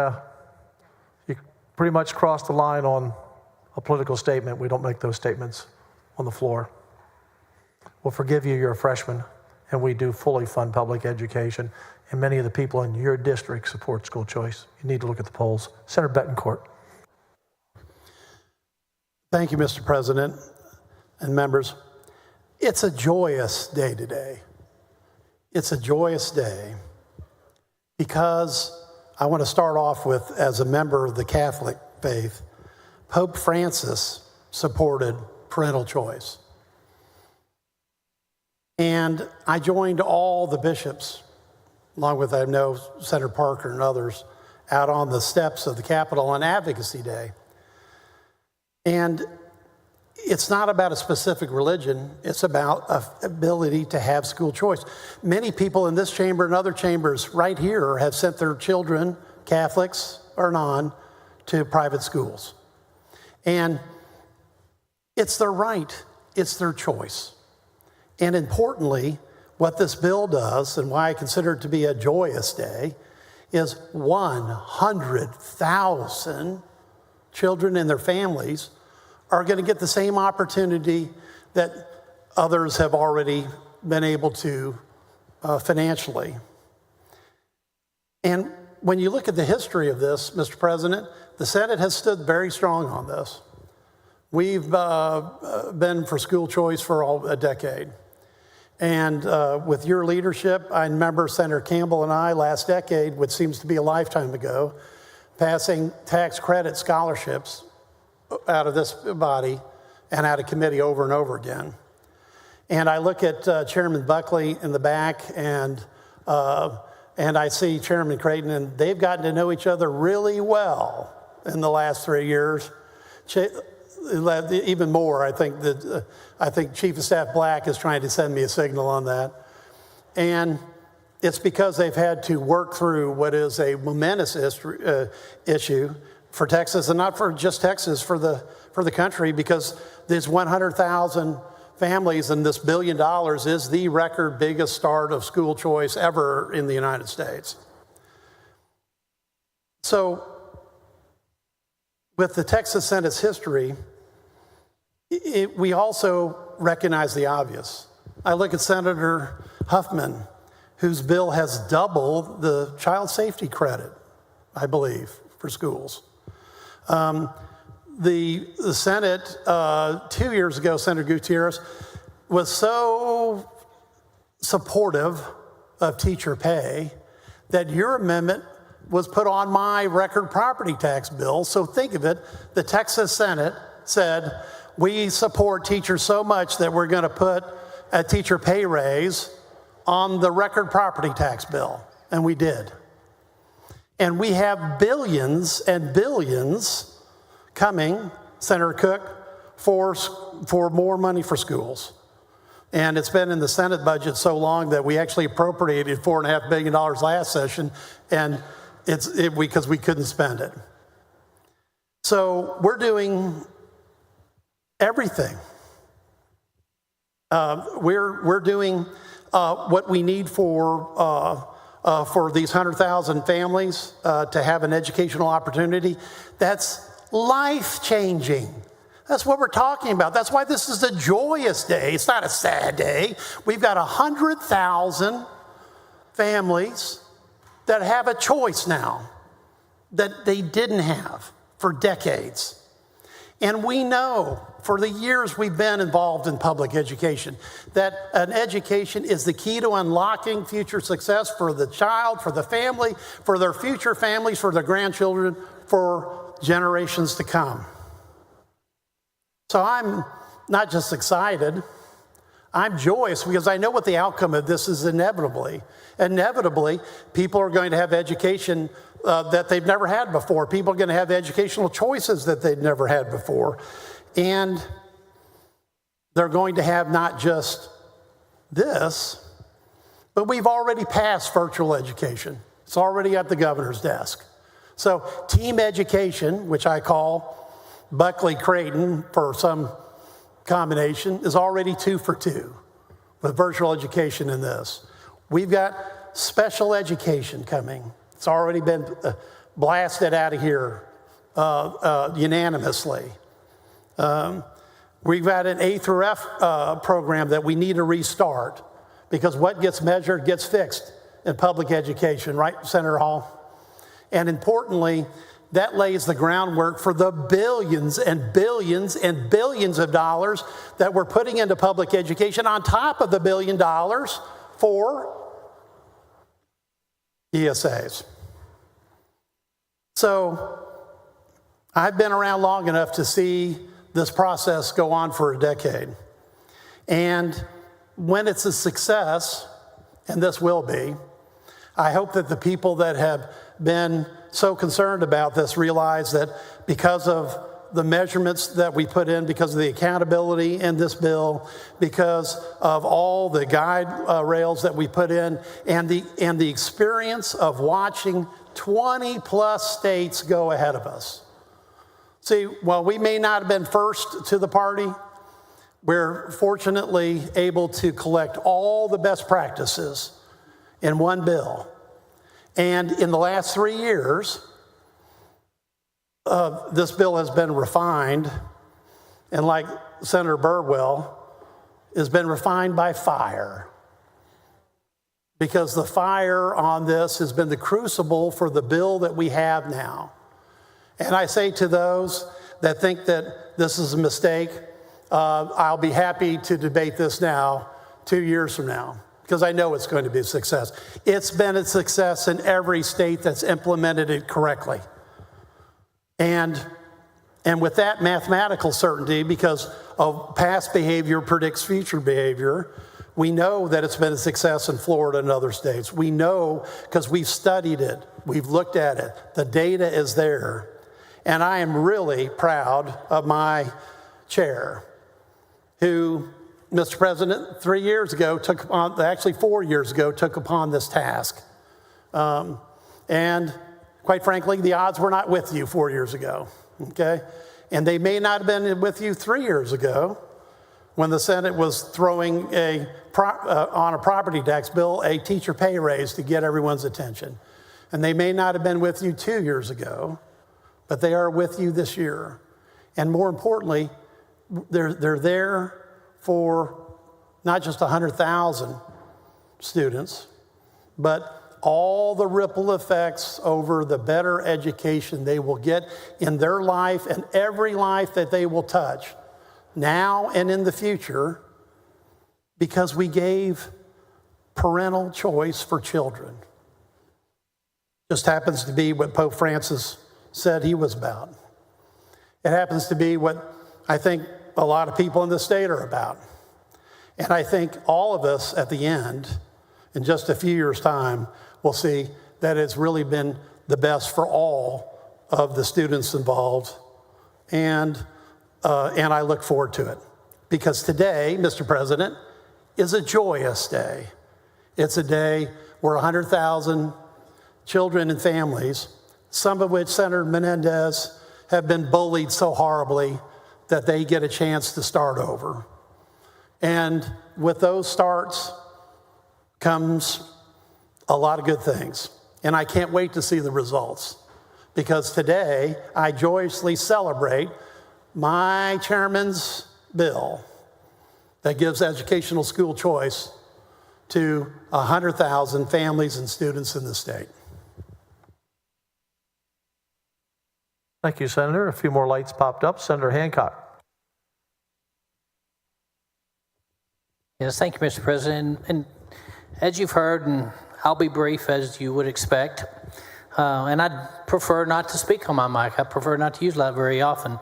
you pretty much crossed the line on a political statement. We don't make those statements on the floor. We'll forgive you, you're a freshman, and we do fully fund public education. And many of the people in your district support school choice. You need to look at the polls. Senator Betancourt.
Thank you, Mr. President and members. It's a joyous day today. It's a joyous day because I want to start off with, as a member of the Catholic faith, Pope Francis supported parental choice. And I joined all the bishops, along with, I know, Senator Parker and others, out on the steps of the Capitol on Advocacy Day. And it's not about a specific religion, it's about an ability to have school choice. Many people in this chamber and other chambers right here have sent their children, Catholics or non, to private schools. And it's their right, it's their choice. And importantly, what this bill does, and why I consider it to be a joyous day, is 100,000 children and their families are going to get the same opportunity that others have already been able to financially. And when you look at the history of this, Mr. President, the Senate has stood very strong on this. We've been for school choice for a decade. And with your leadership, I remember Senator Campbell and I last decade, which seems to be a lifetime ago, passing tax credit scholarships out of this body and out of committee over and over again. And I look at Chairman Buckley in the back, and I see Chairman Creighton, and they've gotten to know each other really well in the last 3 years. Even more, I think Chief of Staff Black is trying to send me a signal on that. And it's because they've had to work through what is a momentous issue for Texas, and not for just Texas, for the country, because there's 100,000 families, and this $1 billion is the record biggest start of school choice ever in the United States. So with the Texas Senate's history, we also recognize the obvious. I look at Senator Huffman, whose bill has doubled the child safety credit, I believe, for schools. The Senate, 2 years ago, Senator Gutierrez, was so supportive of teacher pay that your amendment was put on my record property tax bill. So think of it, the Texas Senate said, we support teachers so much that we're going to put a teacher pay raise on the record property tax bill. And we did. And we have billions and billions coming, Senator Cook, for more money for schools. And it's been in the Senate budget so long that we actually appropriated $4.5 billion last session, and because we couldn't spend it. So we're doing everything. We're doing what we need for these 100,000 families to have an educational opportunity. That's life-changing. That's what we're talking about. That's why this is a joyous day. It's not a sad day. We've got 100,000 families that have a choice now that they didn't have for decades. And we know for the years we've been involved in public education that an education is the key to unlocking future success for the child, for the family, for their future families, for their grandchildren, for generations to come. So I'm not just excited, I'm joyous because I know what the outcome of this is inevitably. Inevitably, people are going to have education that they've never had before. People are going to have educational choices that they've never had before. And they're going to have not just this, but we've already passed virtual education. It's already at the governor's desk. So team education, which I call Buckley-Creighton for some combination, is already 2 for 2 with virtual education in this. We've got special education coming. It's already been blasted out of here unanimously. We've got an A through F program that we need to restart because what gets measured gets fixed in public education, right, Senator Hall? And importantly, that lays the groundwork for the billions and billions and billions of dollars that we're putting into public education on top of the $1 billion for ESAs. So I've been around long enough to see this process go on for a decade. And when it's a success, and this will be, I hope that the people that have been so concerned about this realize that because of the measurements that we put in, because of the accountability in this bill, because of all the guide rails that we put in, and the experience of watching 20 plus states go ahead of us. See, while we may not have been first to the party, we're fortunately able to collect all the best practices in one bill. And in the last 3 years, this bill has been refined, and like Senator Birdwell, has been refined by fire. Because the fire on this has been the crucible for the bill that we have now. And I say to those that think that this is a mistake, I'll be happy to debate this now, 2 years from now, because I know it's going to be a success. It's been a success in every state that's implemented it correctly. And with that mathematical certainty, because of past behavior predicts future behavior, we know that it's been a success in Florida and other states. We know because we've studied it, we've looked at it, the data is there. And I am really proud of my chair, who, Mr. President, 3 years ago took upon, actually 4 years ago, took upon this task. And quite frankly, the odds were not with you 4 years ago, okay? And they may not have been with you 3 years ago when the Senate was throwing on a property tax bill a teacher pay raise to get everyone's attention. And they may not have been with you 2 years ago, but they are with you this year. And more importantly, they're there for not just 100,000 students, but all the ripple effects over the better education they will get in their life and every life that they will touch now and in the future, because we gave parental choice for children. Just happens to be what Pope Francis said he was about. It happens to be what I think a lot of people in the state are about. And I think all of us at the end, in just a few years' time, will see that it's really been the best for all of the students involved. And I look forward to it. Because today, Mr. President, is a joyous day. It's a day where 100,000 children and families, some of which Senator Menendez have been bullied so horribly that they get a chance to start over. And with those starts comes a lot of good things. And I can't wait to see the results, because today I joyously celebrate my chairman's bill that gives educational school choice to 100,000 families and students in the state.
Thank you, Senator. A few more lights popped up. Senator Hancock.
Yes, thank you, Mr. President. And as you've heard, and I'll be brief as you would expect, and I'd prefer not to speak on my mic. I prefer not to use that very often.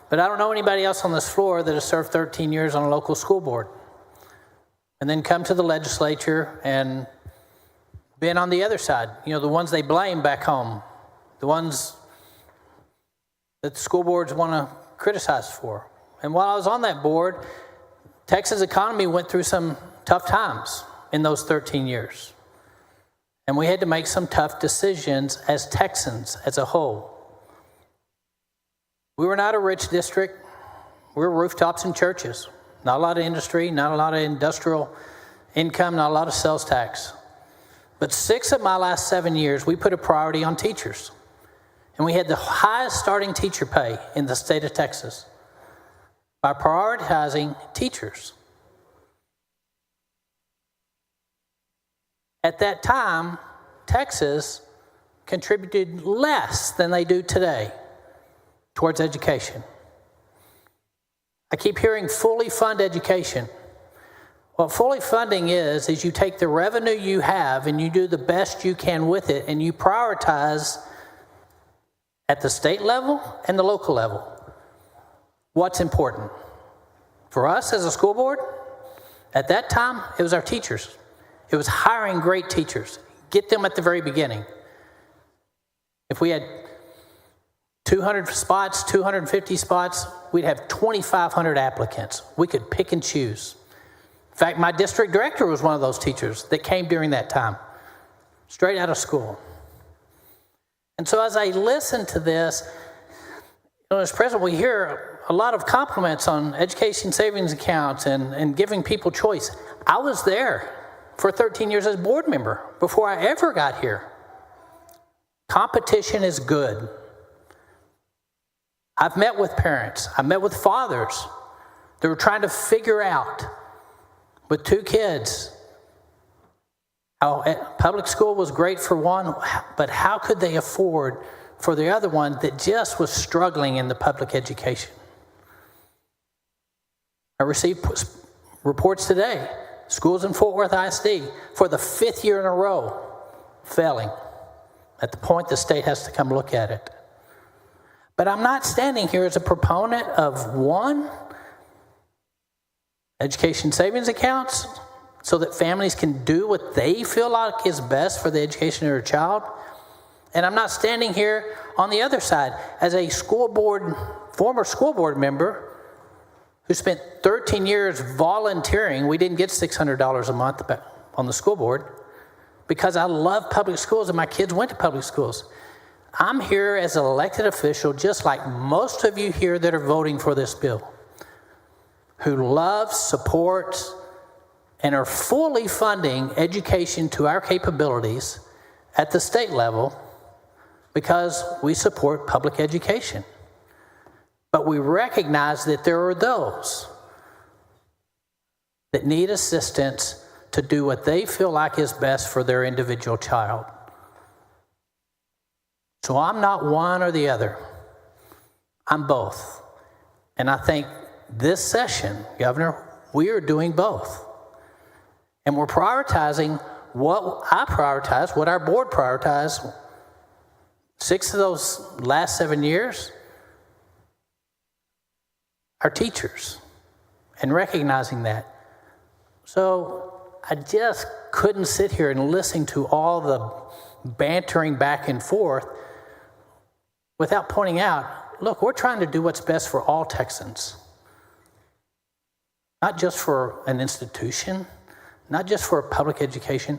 But I don't know anybody else on this floor that has served 13 years on a local school board and then come to the legislature and been on the other side, you know, the ones they blame back home the ones that the school boards want to criticize for. And while I was on that board, Texas economy went through some tough times in those 13 years. And we had to make some tough decisions as Texans as a whole. We were not a rich district. We were rooftops and churches. Not a lot of industry, not a lot of industrial income, not a lot of sales tax. But 6 of my last 7 years, we put a priority on teachers. And we had the highest starting teacher pay in the state of Texas by prioritizing teachers. At that time, Texas contributed less than they do today towards education. I keep hearing fully fund education. What fully funding is you take the revenue you have and you do the best you can with it, and you prioritize at the state level and the local level what's important. For us as a school board, at that time, it was our teachers. It was hiring great teachers. Get them at the very beginning. If we had 200 spots, 250 spots, we'd have 2,500 applicants. We could pick and choose. In fact, my district director was one of those teachers that came during that time, straight out of school. And so as I listen to this, as president, we hear a lot of compliments on education savings accounts and giving people choice. I was there for 13 years as board member before I ever got here. Competition is good. I've met with parents. I've met with fathers that were trying to figure out with 2 kids how public school was great for one, but how could they afford for the other one that just was struggling in the public education? I received reports today. Schools in Fort Worth ISD, for the 5th year in a row, failing. At the point the state has to come look at it. But I'm not standing here as a proponent of one, education savings accounts, so that families can do what they feel like is best for the education of their child. And I'm not standing here on the other side as a former school board member who spent 13 years volunteering. We didn't get $600 a month on the school board because I love public schools and my kids went to public schools. I'm here as an elected official, just like most of you here that are voting for this bill, who love, support, and are fully funding education to our capabilities at the state level because we support public education. But we recognize that there are those that need assistance to do what they feel like is best for their individual child. So I'm not one or the other. I'm both. And I think this session, Governor, we are doing both. And we're prioritizing what I prioritize, what our board prioritized 6 of those last 7 years. Our teachers, and recognizing that. So I just couldn't sit here and listen to all the bantering back and forth without pointing out, look, we're trying to do what's best for all Texans. Not just for an institution, not just for public education,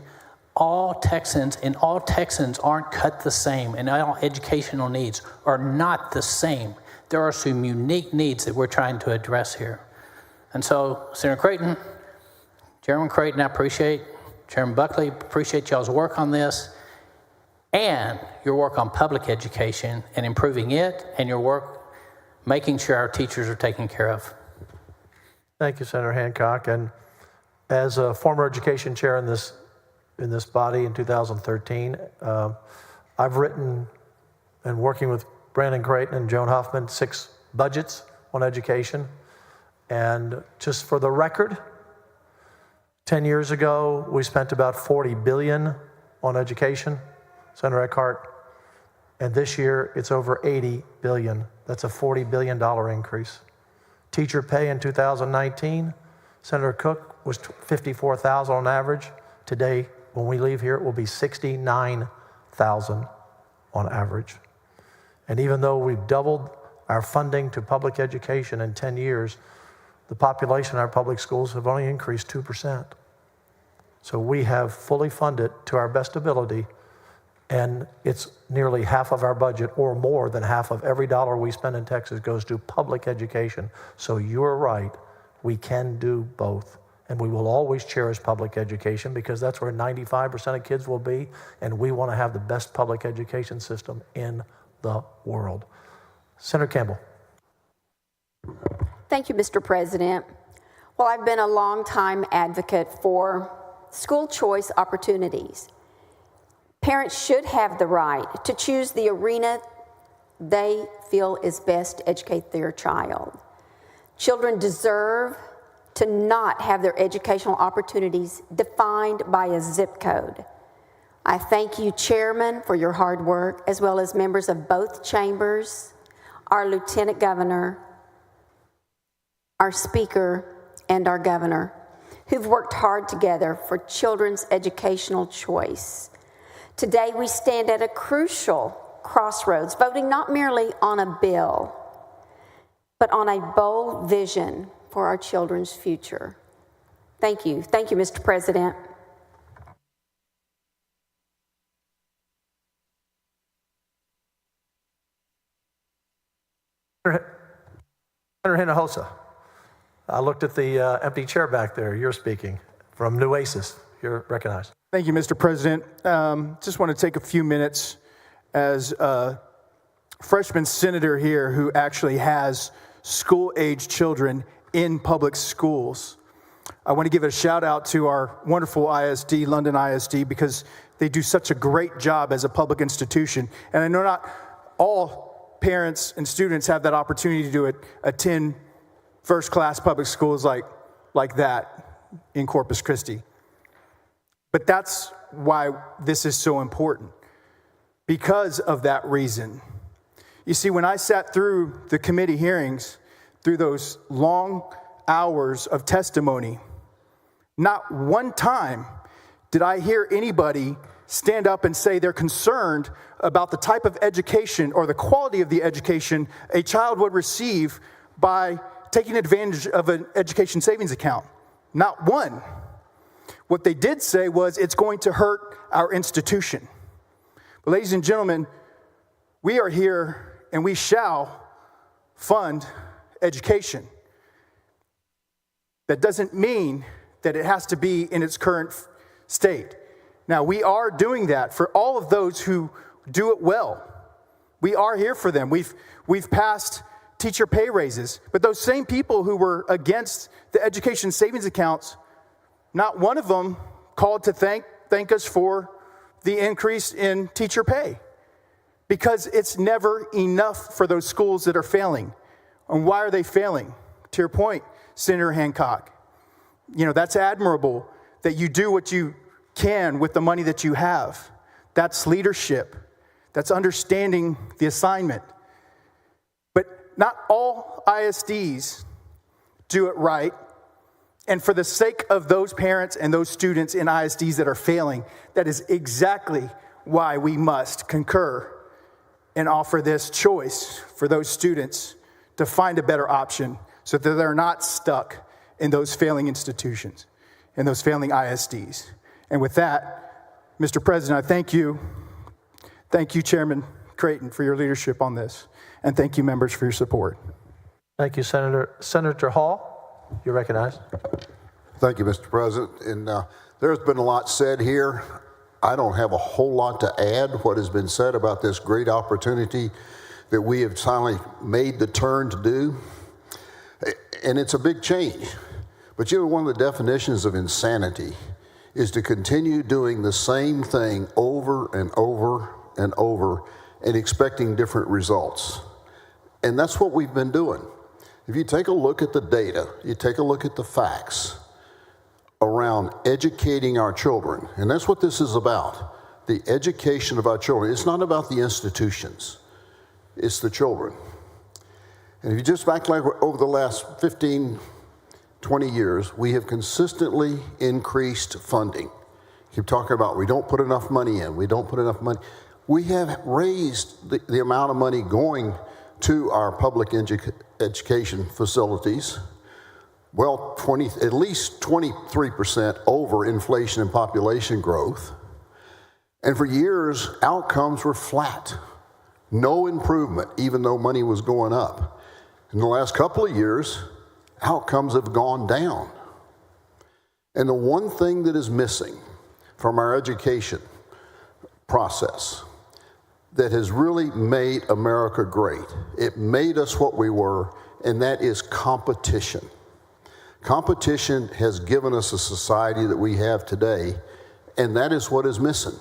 all Texans, and all Texans aren't cut the same, and all educational needs are not the same. There are some unique needs that we're trying to address here. And so, Senator Creighton, Chairman Creighton, I appreciate, Chairman Buckley, appreciate y'all's work on this, and your work on public education and improving it, and your work making sure our teachers are taken care of.
Thank you, Senator Hancock. And as a former education chair in this body in 2013, I've written and working with Brandon Creighton and Joan Huffman 6 budgets on education. And just for the record, 10 years ago, we spent about $40 billion on education, Senator Eckhart. And this year, it's over $80 billion. That's a $40 billion increase. Teacher pay in 2019, Senator Cook, was $54,000 on average. Today, when we leave here, it will be $69,000 on average. And even though we've doubled our funding to public education in 10 years, the population in our public schools have only increased 2%. So we have fully funded to our best ability, and it's nearly half of our budget, or more than half of every dollar we spend in Texas goes to public education. So you're right, we can do both. And we will always cherish public education because that's where 95% of kids will be, and we want to have the best public education system in the world. Senator Campbell.
Thank you, Mr. President. Well, I've been a longtime advocate for school choice opportunities. Parents should have the right to choose the arena they feel is best to educate their child. Children deserve to not have their educational opportunities defined by a zip code. I thank you, Chairman, for your hard work, as well as members of both chambers, our Lieutenant Governor, our Speaker, and our Governor, who've worked hard together for children's educational choice. Today, we stand at a crucial crossroads, voting not merely on a bill, but on a bold vision for our children's future. Thank you. Thank you, Mr. President.
Senator Hinojosa, I looked at the empty chair back there. You're speaking from Nueces. You're recognized.
Thank you, Mr. President. Just want to take a few minutes as a freshman senator here who actually has school-age children in public schools. I want to give a shout out to our wonderful ISD, London ISD, because they do such a great job as a public institution. And I know not all parents and students have that opportunity to attend first-class public schools like that in Corpus Christi. But that's why this is so important, because of that reason. You see, when I sat through the committee hearings, through those long hours of testimony, not one time did I hear anybody stand up and say they're concerned about the type of education or the quality of the education a child would receive by taking advantage of an education savings account. Not one. What they did say was it's going to hurt our institution. But ladies and gentlemen, we are here and we shall fund education. That doesn't mean that it has to be in its current state. Now, we are doing that for all of those who do it well. We are here for them. We've passed teacher pay raises, but those same people who were against the education savings accounts, not one of them called to thank us for the increase in teacher pay, because it's never enough for those schools that are failing. And why are they failing? To your point, Senator Hancock, that's admirable that you do what you can with the money that you have. That's leadership. That's understanding the assignment. But not all ISDs do it right. And for the sake of those parents and those students in ISDs that are failing, that is exactly why we must concur and offer this choice for those students to find a better option so that they're not stuck in those failing institutions, in those failing ISDs. And with that, Mr. President, I thank you. Thank you, Chairman Creighton, for your leadership on this. And thank you, members, for your support.
Thank you, Senator. Senator Hall, you're recognized.
Thank you, Mr. President. And there's been a lot said here. I don't have a whole lot to add what has been said about this great opportunity that we have finally made the turn to do. And it's a big change. But one of the definitions of insanity is to continue doing the same thing over and over and over and expecting different results. And that's what we've been doing. If you take a look at the data, you take a look at the facts around educating our children, and that's what this is about, the education of our children. It's not about the institutions, it's the children. And if you just back like over the last 15, 20 years, we have consistently increased funding. Keep talking about we don't put enough money in, we don't put enough money. we have raised the amount of money going to our public education facilities, well, at least 23% over inflation and population growth. And for years, outcomes were flat. No improvement, even though money was going up. In the last couple of years, outcomes have gone down. And the one thing that is missing from our education process that has really made America great, it made us what we were, and that is competition. Competition has given us a society that we have today, and that is what is missing.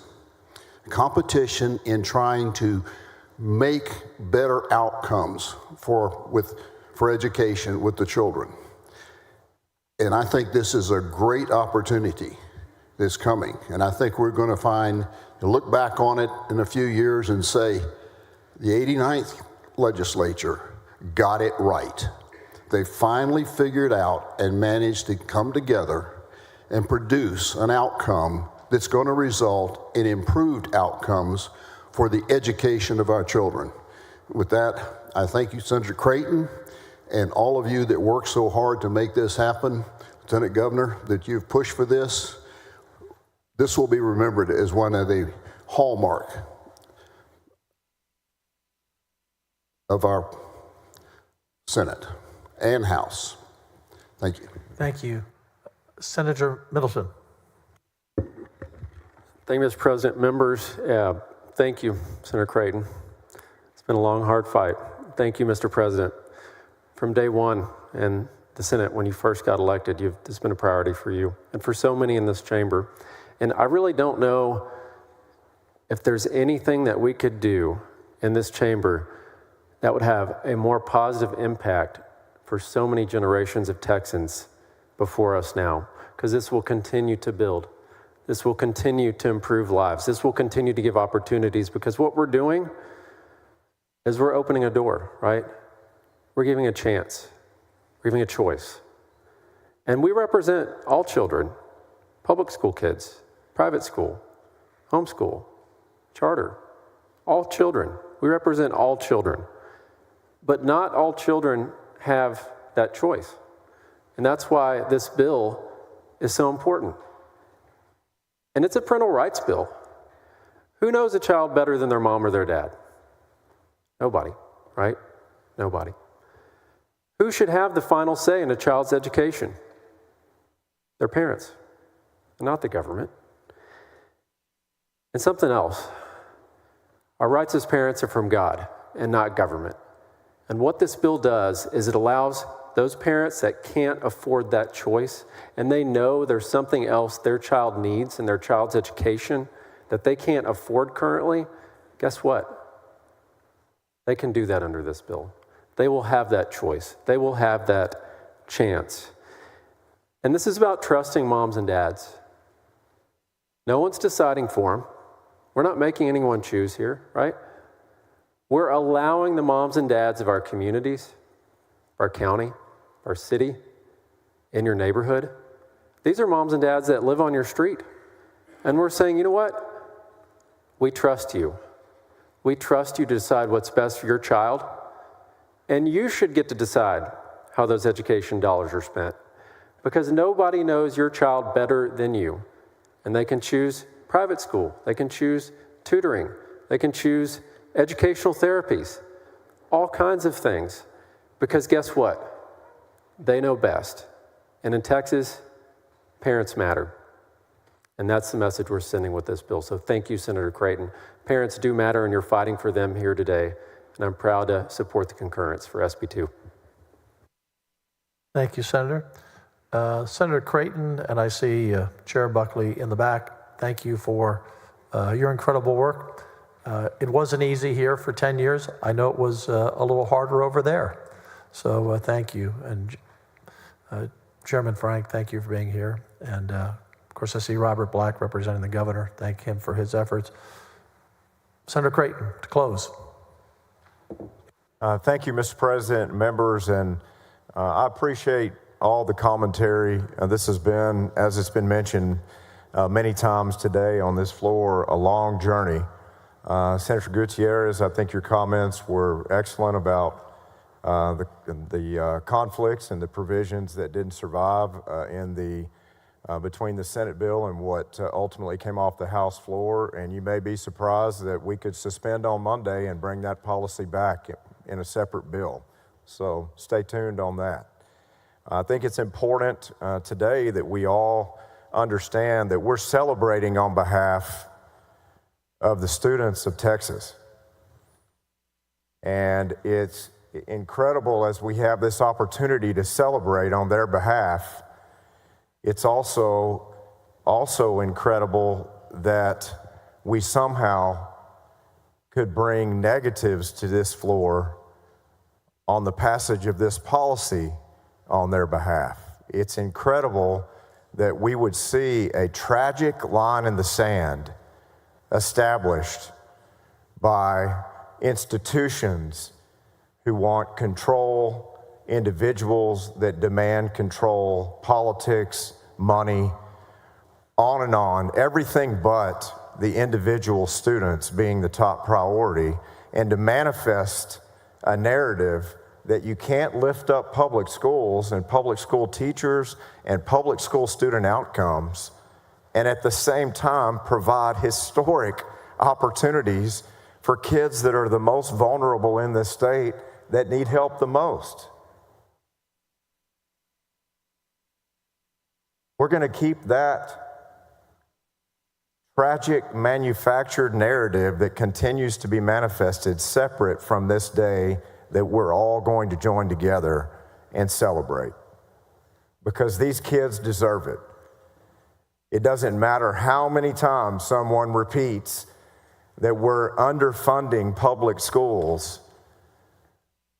Competition in trying to make better outcomes for education with the children. And I think this is a great opportunity that's coming. And I think we're going to look back on it in a few years and say, the 89th legislature got it right. They finally figured out and managed to come together and produce an outcome that's going to result in improved outcomes for the education of our children. With that, I thank you, Senator Creighton, and all of you that worked so hard to make this happen. Lieutenant Governor, that you've pushed for this. This will be remembered as one of the hallmark of our Senate and House. Thank you.
Thank you. Senator Middleton.
Thank you, Mr. President. Members, thank you, Senator Creighton. It's been a long, hard fight. Thank you, Mr. President. From day one in the Senate, when you first got elected, this has been a priority for you and for so many in this chamber. And I really don't know if there's anything that we could do in this chamber that would have a more positive impact for so many generations of Texans before us now, because this will continue to build. This will continue to improve lives. This will continue to give opportunities, because what we're doing is we're opening a door, right? We're giving a chance. We're giving a choice. And we represent all children, public school kids, private school, homeschool, charter, all children. We represent all children. But not all children have that choice. And that's why this bill is so important. And it's a parental rights bill. Who knows a child better than their mom or their dad? Nobody, right? Nobody. Who should have the final say in a child's education? Their parents, not the government. And something else. Our rights as parents are from God and not government. And what this bill does is it allows those parents that can't afford that choice, and they know there's something else their child needs in their child's education that they can't afford currently, guess what? They can do that under this bill. They will have that choice. They will have that chance. And this is about trusting moms and dads. No one's deciding for them. We're not making anyone choose here, right? We're allowing the moms and dads of our communities, our county, our city, in your neighborhood. These are moms and dads that live on your street. And we're saying, you know what? We trust you. We trust you to decide what's best for your child. And you should get to decide how those education dollars are spent. Because nobody knows your child better than you. And they can choose private school. They can choose tutoring. They can choose educational therapies. All kinds of things. Because guess what? They know best. And in Texas, parents matter. And that's the message we're sending with this bill. So thank you, Senator Creighton. Parents do matter, and you're fighting for them here today. And I'm proud to support the concurrence for SB 2.
Thank you, Senator. Senator Creighton, and I see Chair Buckley in the back. Thank you for your incredible work. It wasn't easy here for 10 years. I know it was a little harder over there. So thank you. And Chairman Frank, thank you for being here. And of course, I see Robert Black representing the governor. Thank him for his efforts. Senator Creighton, to close.
Thank you, Mr. President, members, and I appreciate all the commentary. This has been, as it's been mentioned many times today on this floor, a long journey Senator Gutierrez, I think your comments were excellent about the conflicts and the provisions that didn't survive between the Senate bill and what ultimately came off the House floor. And you may be surprised that we could suspend on Monday and bring that policy back in a separate bill. So stay tuned on that. I think it's important today that we all understand that we're celebrating on behalf of the students of Texas. And it's incredible as we have this opportunity to celebrate on their behalf. It's also incredible that we somehow could bring negatives to this floor on the passage of this policy on their behalf. It's incredible that we would see a tragic line in the sand established by institutions who want control, individuals that demand control, politics, money, on, everything but the individual students being the top priority, and to manifest a narrative that you can't lift up public schools and public school teachers and public school student outcomes and at the same time provide historic opportunities for kids that are the most vulnerable in this state that need help the most. We're going to keep that tragic manufactured narrative that continues to be manifested separate from this day that we're all going to join together and celebrate, because these kids deserve it. It doesn't matter how many times someone repeats that we're underfunding public schools,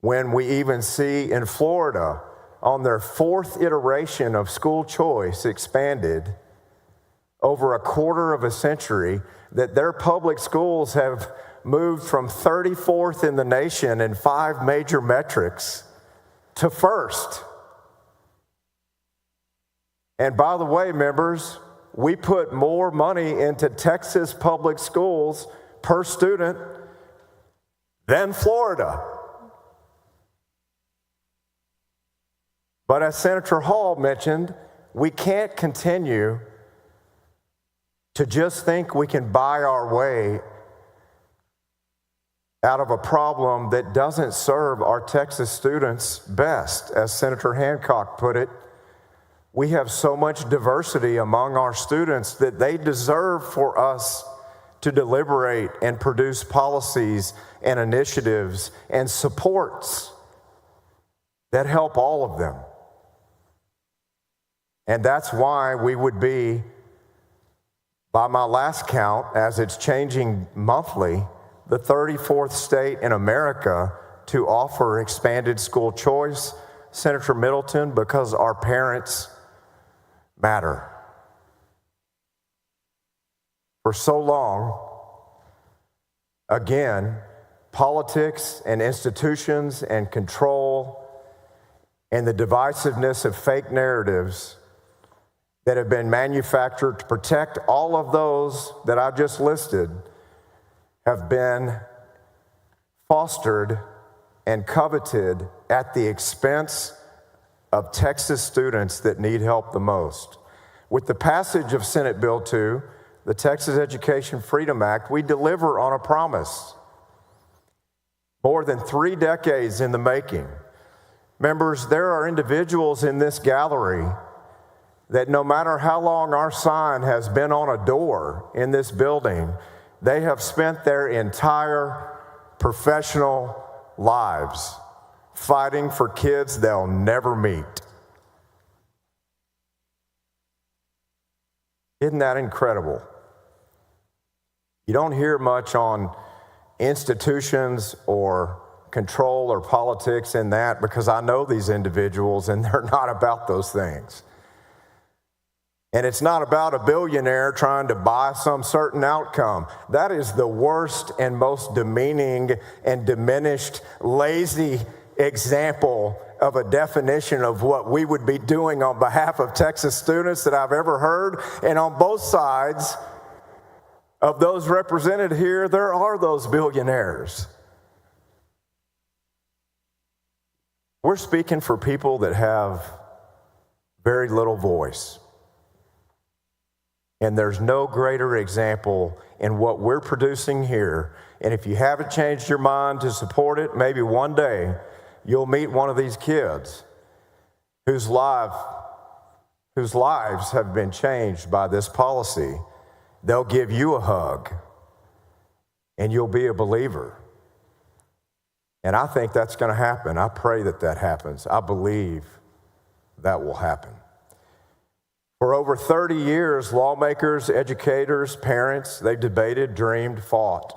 when we even see in Florida, on their fourth iteration of school choice expanded over a quarter of a century, that their public schools have moved from 34th in the nation in 5 major metrics to first. And by the way, members, we put more money into Texas public schools per student than Florida. But as Senator Hall mentioned, we can't continue to just think we can buy our way out of a problem that doesn't serve our Texas students best. As Senator Hancock put it, we have so much diversity among our students that they deserve for us to deliberate and produce policies and initiatives and supports that help all of them. And that's why we would be, by my last count, as it's changing monthly, the 34th state in America to offer expanded school choice, Senator Middleton, because our parents matter. For so long, again, politics and institutions and control and the divisiveness of fake narratives that have been manufactured to protect all of those that I just listed have been fostered and coveted at the expense of Texas students that need help the most. With the passage of Senate Bill 2, the Texas Education Freedom Act, we deliver on a promise. More than 3 decades in the making. Members, there are individuals in this gallery that no matter how long our sign has been on a door in this building, they have spent their entire professional lives fighting for kids they'll never meet. Isn't that incredible? You don't hear much on institutions or control or politics in that, because I know these individuals and they're not about those things. And it's not about a billionaire trying to buy some certain outcome. That is the worst and most demeaning and diminished, lazy example of a definition of what we would be doing on behalf of Texas students that I've ever heard. And on both sides, Of those represented here, there are those billionaires. We're speaking for people that have very little voice. And there's no greater example in what we're producing here. And if you haven't changed your mind to support it, maybe one day you'll meet one of these kids whose lives have been changed by this policy. They'll give you a hug, and you'll be a believer. And I think that's going to happen. I pray that that happens. I believe that will happen. For over 30 years, lawmakers, educators, parents, they've debated, dreamed, fought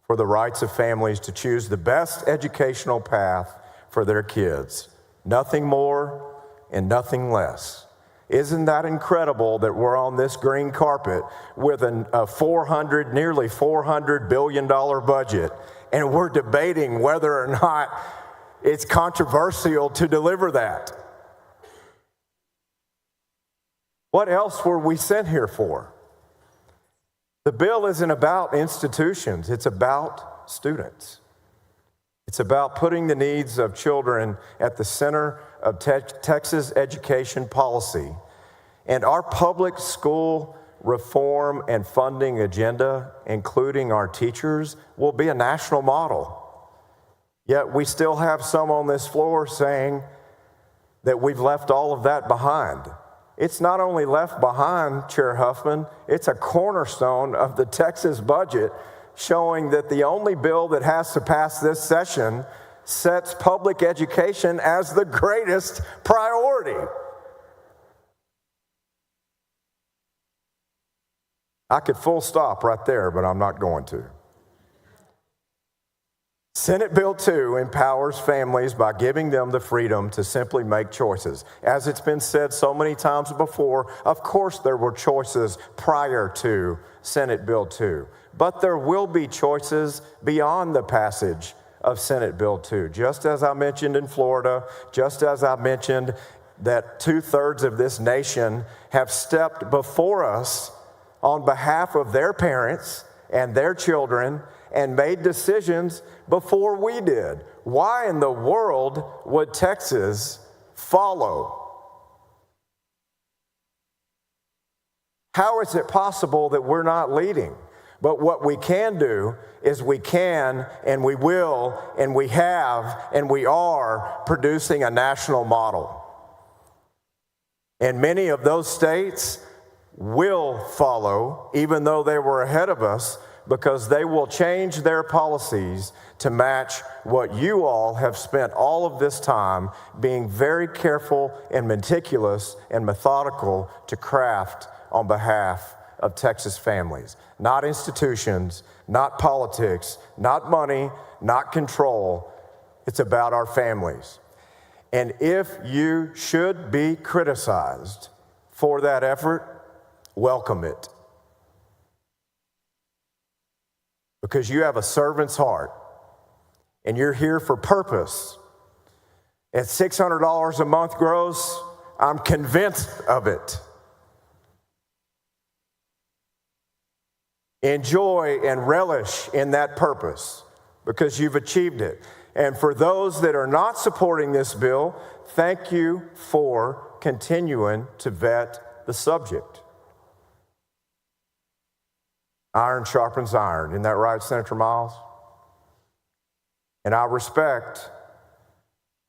for the rights of families to choose the best educational path for their kids. Nothing more and nothing less. Isn't that incredible that we're on this green carpet with a nearly $400 billion budget, and we're debating whether or not it's controversial to deliver that? What else were we sent here for? The bill isn't about institutions, it's about students. It's about putting the needs of children at the center of Texas education policy. And our public school reform and funding agenda, including our teachers, will be a national model. Yet we still have some on this floor saying that we've left all of that behind. It's not only left behind, Chair Huffman, it's a cornerstone of the Texas budget, showing that the only bill that has to pass this session sets public education as the greatest priority. I could full stop right there, but I'm not going to. Senate Bill 2 empowers families by giving them the freedom to simply make choices. As it's been said so many times before, of course there were choices prior to Senate Bill 2, but there will be choices beyond the passage of Senate Bill 2. Just as I mentioned in Florida, just as I mentioned that 2/3 of this nation have stepped before us on behalf of their parents and their children and made decisions before we did. Why in the world would Texas follow? How is it possible that we're not leading? But what we can do is we can and we will and we have and we are producing a national model. And many of those states will follow, even though they were ahead of us, because they will change their policies to match what you all have spent all of this time being very careful and meticulous and methodical to craft on behalf of Texas families. Not institutions, not politics, not money, not control. It's about our families. And if you should be criticized for that effort, welcome it. Because you have a servant's heart and you're here for purpose. At $600 a month gross, I'm convinced of it. Enjoy and relish in that purpose because you've achieved it. And for those that are not supporting this bill, thank you for continuing to vet the subject. Iron sharpens iron. Isn't that right, Senator Miles? And I respect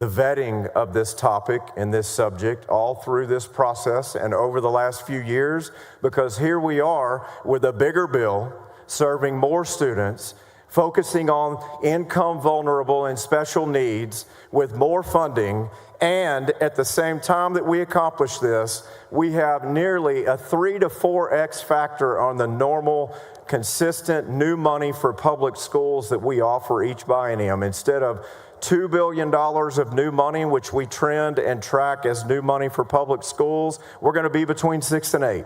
the vetting of this topic and this subject all through this process and over the last few years, because here we are with a bigger bill serving more students, focusing on income vulnerable and special needs with more funding. And at the same time that we accomplish this, we have nearly a 3 to 4x factor on the normal consistent new money for public schools that we offer each biennium. Instead of $2 billion of new money, which we trend and track as new money for public schools, we're going to be between 6 and 8.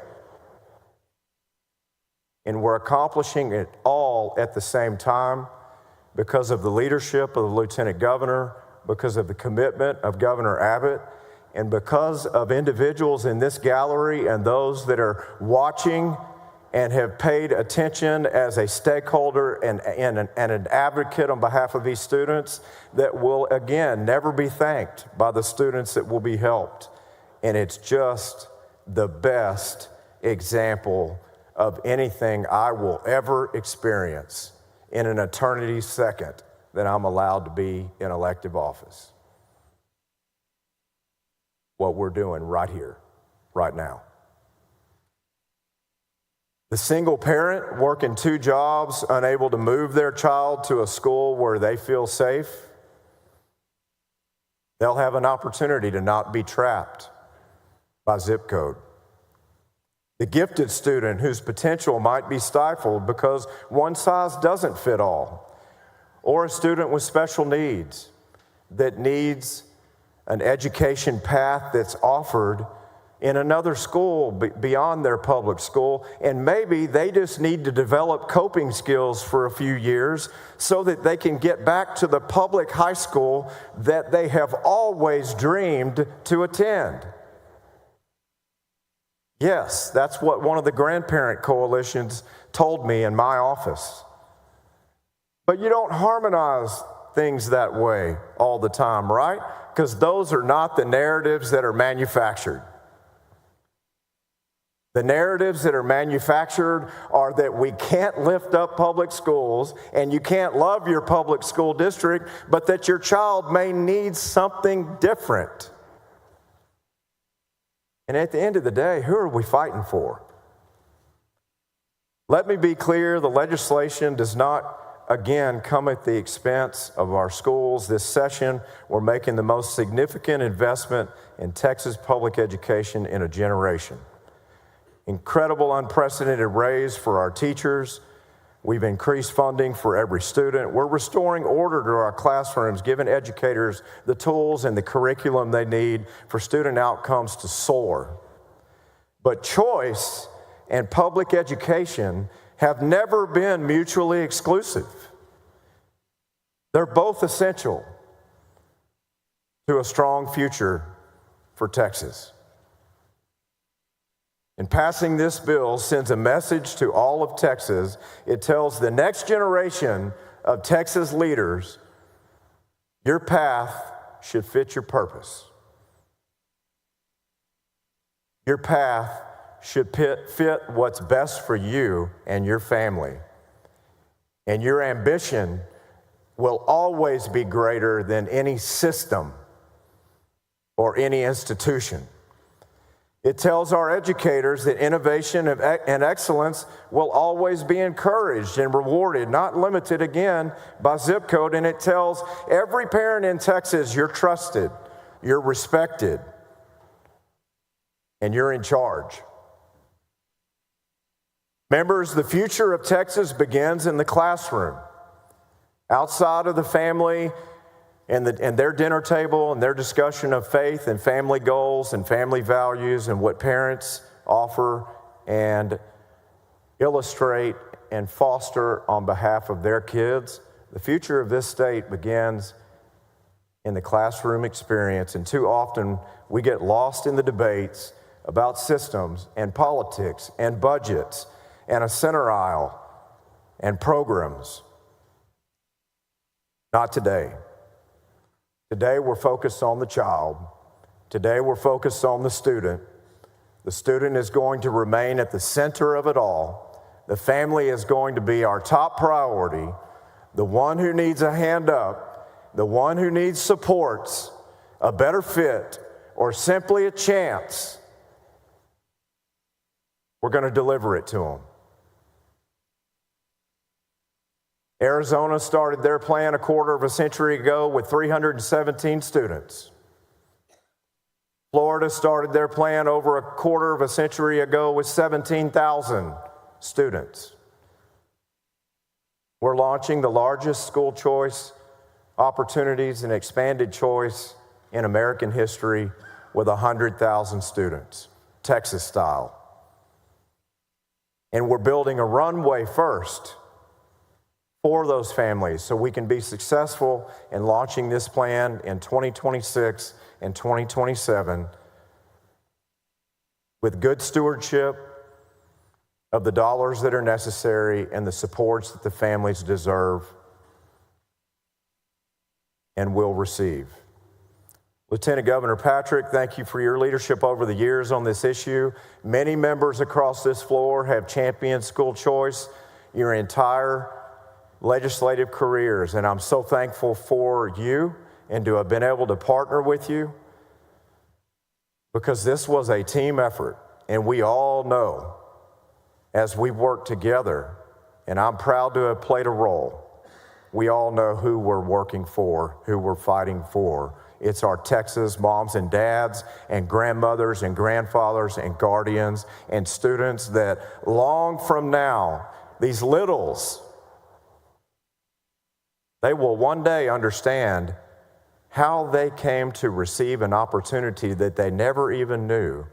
And we're accomplishing it all at the same time because of the leadership of the Lieutenant Governor, because of the commitment of Governor Abbott, and because of individuals in this gallery and those that are watching and have paid attention as a stakeholder and an advocate on behalf of these students that will, again, never be thanked by the students that will be helped. And it's just the best example of anything I will ever experience in an eternity second that I'm allowed to be in elective office. What we're doing right here, right now. The single parent working 2 jobs, unable to move their child to a school where they feel safe, they'll have an opportunity to not be trapped by zip code. The gifted student whose potential might be stifled because one size doesn't fit all, or a student with special needs that needs an education path that's offered in another school beyond their public school, and maybe they just need to develop coping skills for a few years so that they can get back to the public high school that they have always dreamed to attend. Yes, that's what one of the grandparent coalitions told me in my office. But you don't harmonize things that way all the time, right? Because those are not the narratives that are manufactured. The narratives that are manufactured are that we can't lift up public schools and you can't love your public school district, but that your child may need something different. And at the end of the day, who are we fighting for? Let me be clear, the legislation does not, again, come at the expense of our schools. This session, we're making the most significant investment in Texas public education in a generation. Incredible, unprecedented raise for our teachers. We've increased funding for every student. We're restoring order to our classrooms, giving educators the tools and the curriculum they need for student outcomes to soar. But choice and public education have never been mutually exclusive. They're both essential to a strong future for Texas. And passing this bill sends a message to all of Texas. It tells the next generation of Texas leaders, your path should fit your purpose. Your path should fit what's best for you and your family. And your ambition will always be greater than any system or any institution. It tells our educators that innovation and excellence will always be encouraged and rewarded, not limited, again, by zip code. And it tells every parent in Texas, you're trusted, you're respected, and you're in charge. Members, the future of Texas begins in the classroom. Outside of the family and their dinner table and their discussion of faith and family goals and family values and what parents offer and illustrate and foster on behalf of their kids, the future of this state begins in the classroom experience. And too often we get lost in the debates about systems and politics and budgets and a center aisle and programs. Not today. Today we're focused on the child. Today we're focused on the student. The student is going to remain at the center of it all. The family is going to be our top priority. The one who needs a hand up, the one who needs supports, a better fit, or simply a chance, we're going to deliver it to them. Arizona started their plan a quarter of a century ago with 317 students. Florida started their plan over a quarter of a century ago with 17,000 students. We're launching the largest school choice opportunities and expanded choice in American history with 100,000 students, Texas style. And we're building a runway first for those families so we can be successful in launching this plan in 2026 and 2027 with good stewardship of the dollars that are necessary and the supports that the families deserve and will receive. Lieutenant Governor Patrick, thank you for your leadership over the years on this issue. Many members across this floor have championed school choice your entire legislative careers, and I'm so thankful for you and to have been able to partner with you, because this was a team effort, and we all know as we work together, and I'm proud to have played a role, we all know who we're working for, who we're fighting for. It's our Texas moms and dads and grandmothers and grandfathers and guardians and students that long from now, these littles, they will one day understand how they came to receive an opportunity that they never even knew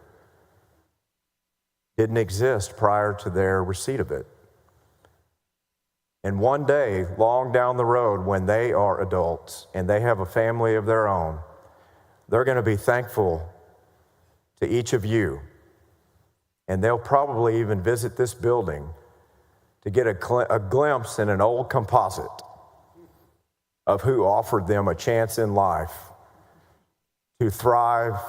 didn't exist prior to their receipt of it. And one day, long down the road, when they are adults and they have a family of their own, they're going to be thankful to each of you. And they'll probably even visit this building to get a glimpse in an old composite of who offered them a chance in life to thrive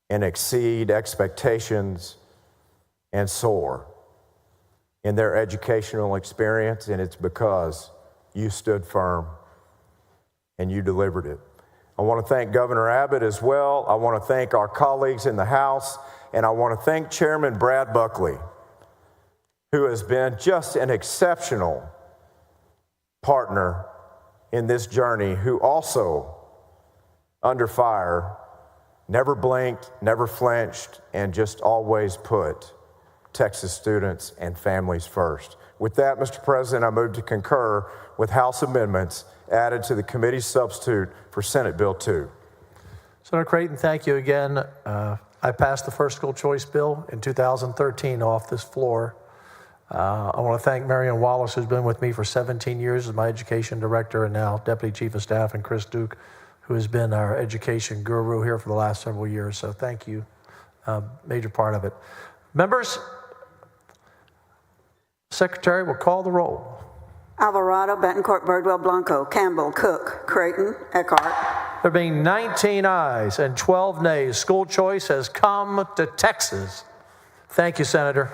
and exceed expectations and soar in their educational experience, and it's because you stood firm and you delivered it. I want to thank Governor Abbott as well. I want to thank our colleagues in the House, and I want to thank Chairman Brad Buckley, who has been just an exceptional partner in this journey, who also, under fire, never blinked, never flinched, and just always put Texas students and families first. With that, Mr. President, I move to concur with House amendments added to the committee's substitute for Senate Bill 2.
Senator Creighton, thank you again. I passed the first school choice bill in 2013 off this floor. I want to thank Marion Wallace, who's been with me for 17 years as my education director and now Deputy Chief of Staff, and Chris Duke, who has been our education guru here for the last several years. So thank you, major part of it. Members, Secretary will call the roll.
Alvarado, Betancourt, Birdwell, Blanco, Campbell, Cook, Creighton, Eckhart.
There being 19 ayes and 12 nays, school choice has come to Texas. Thank you, Senator.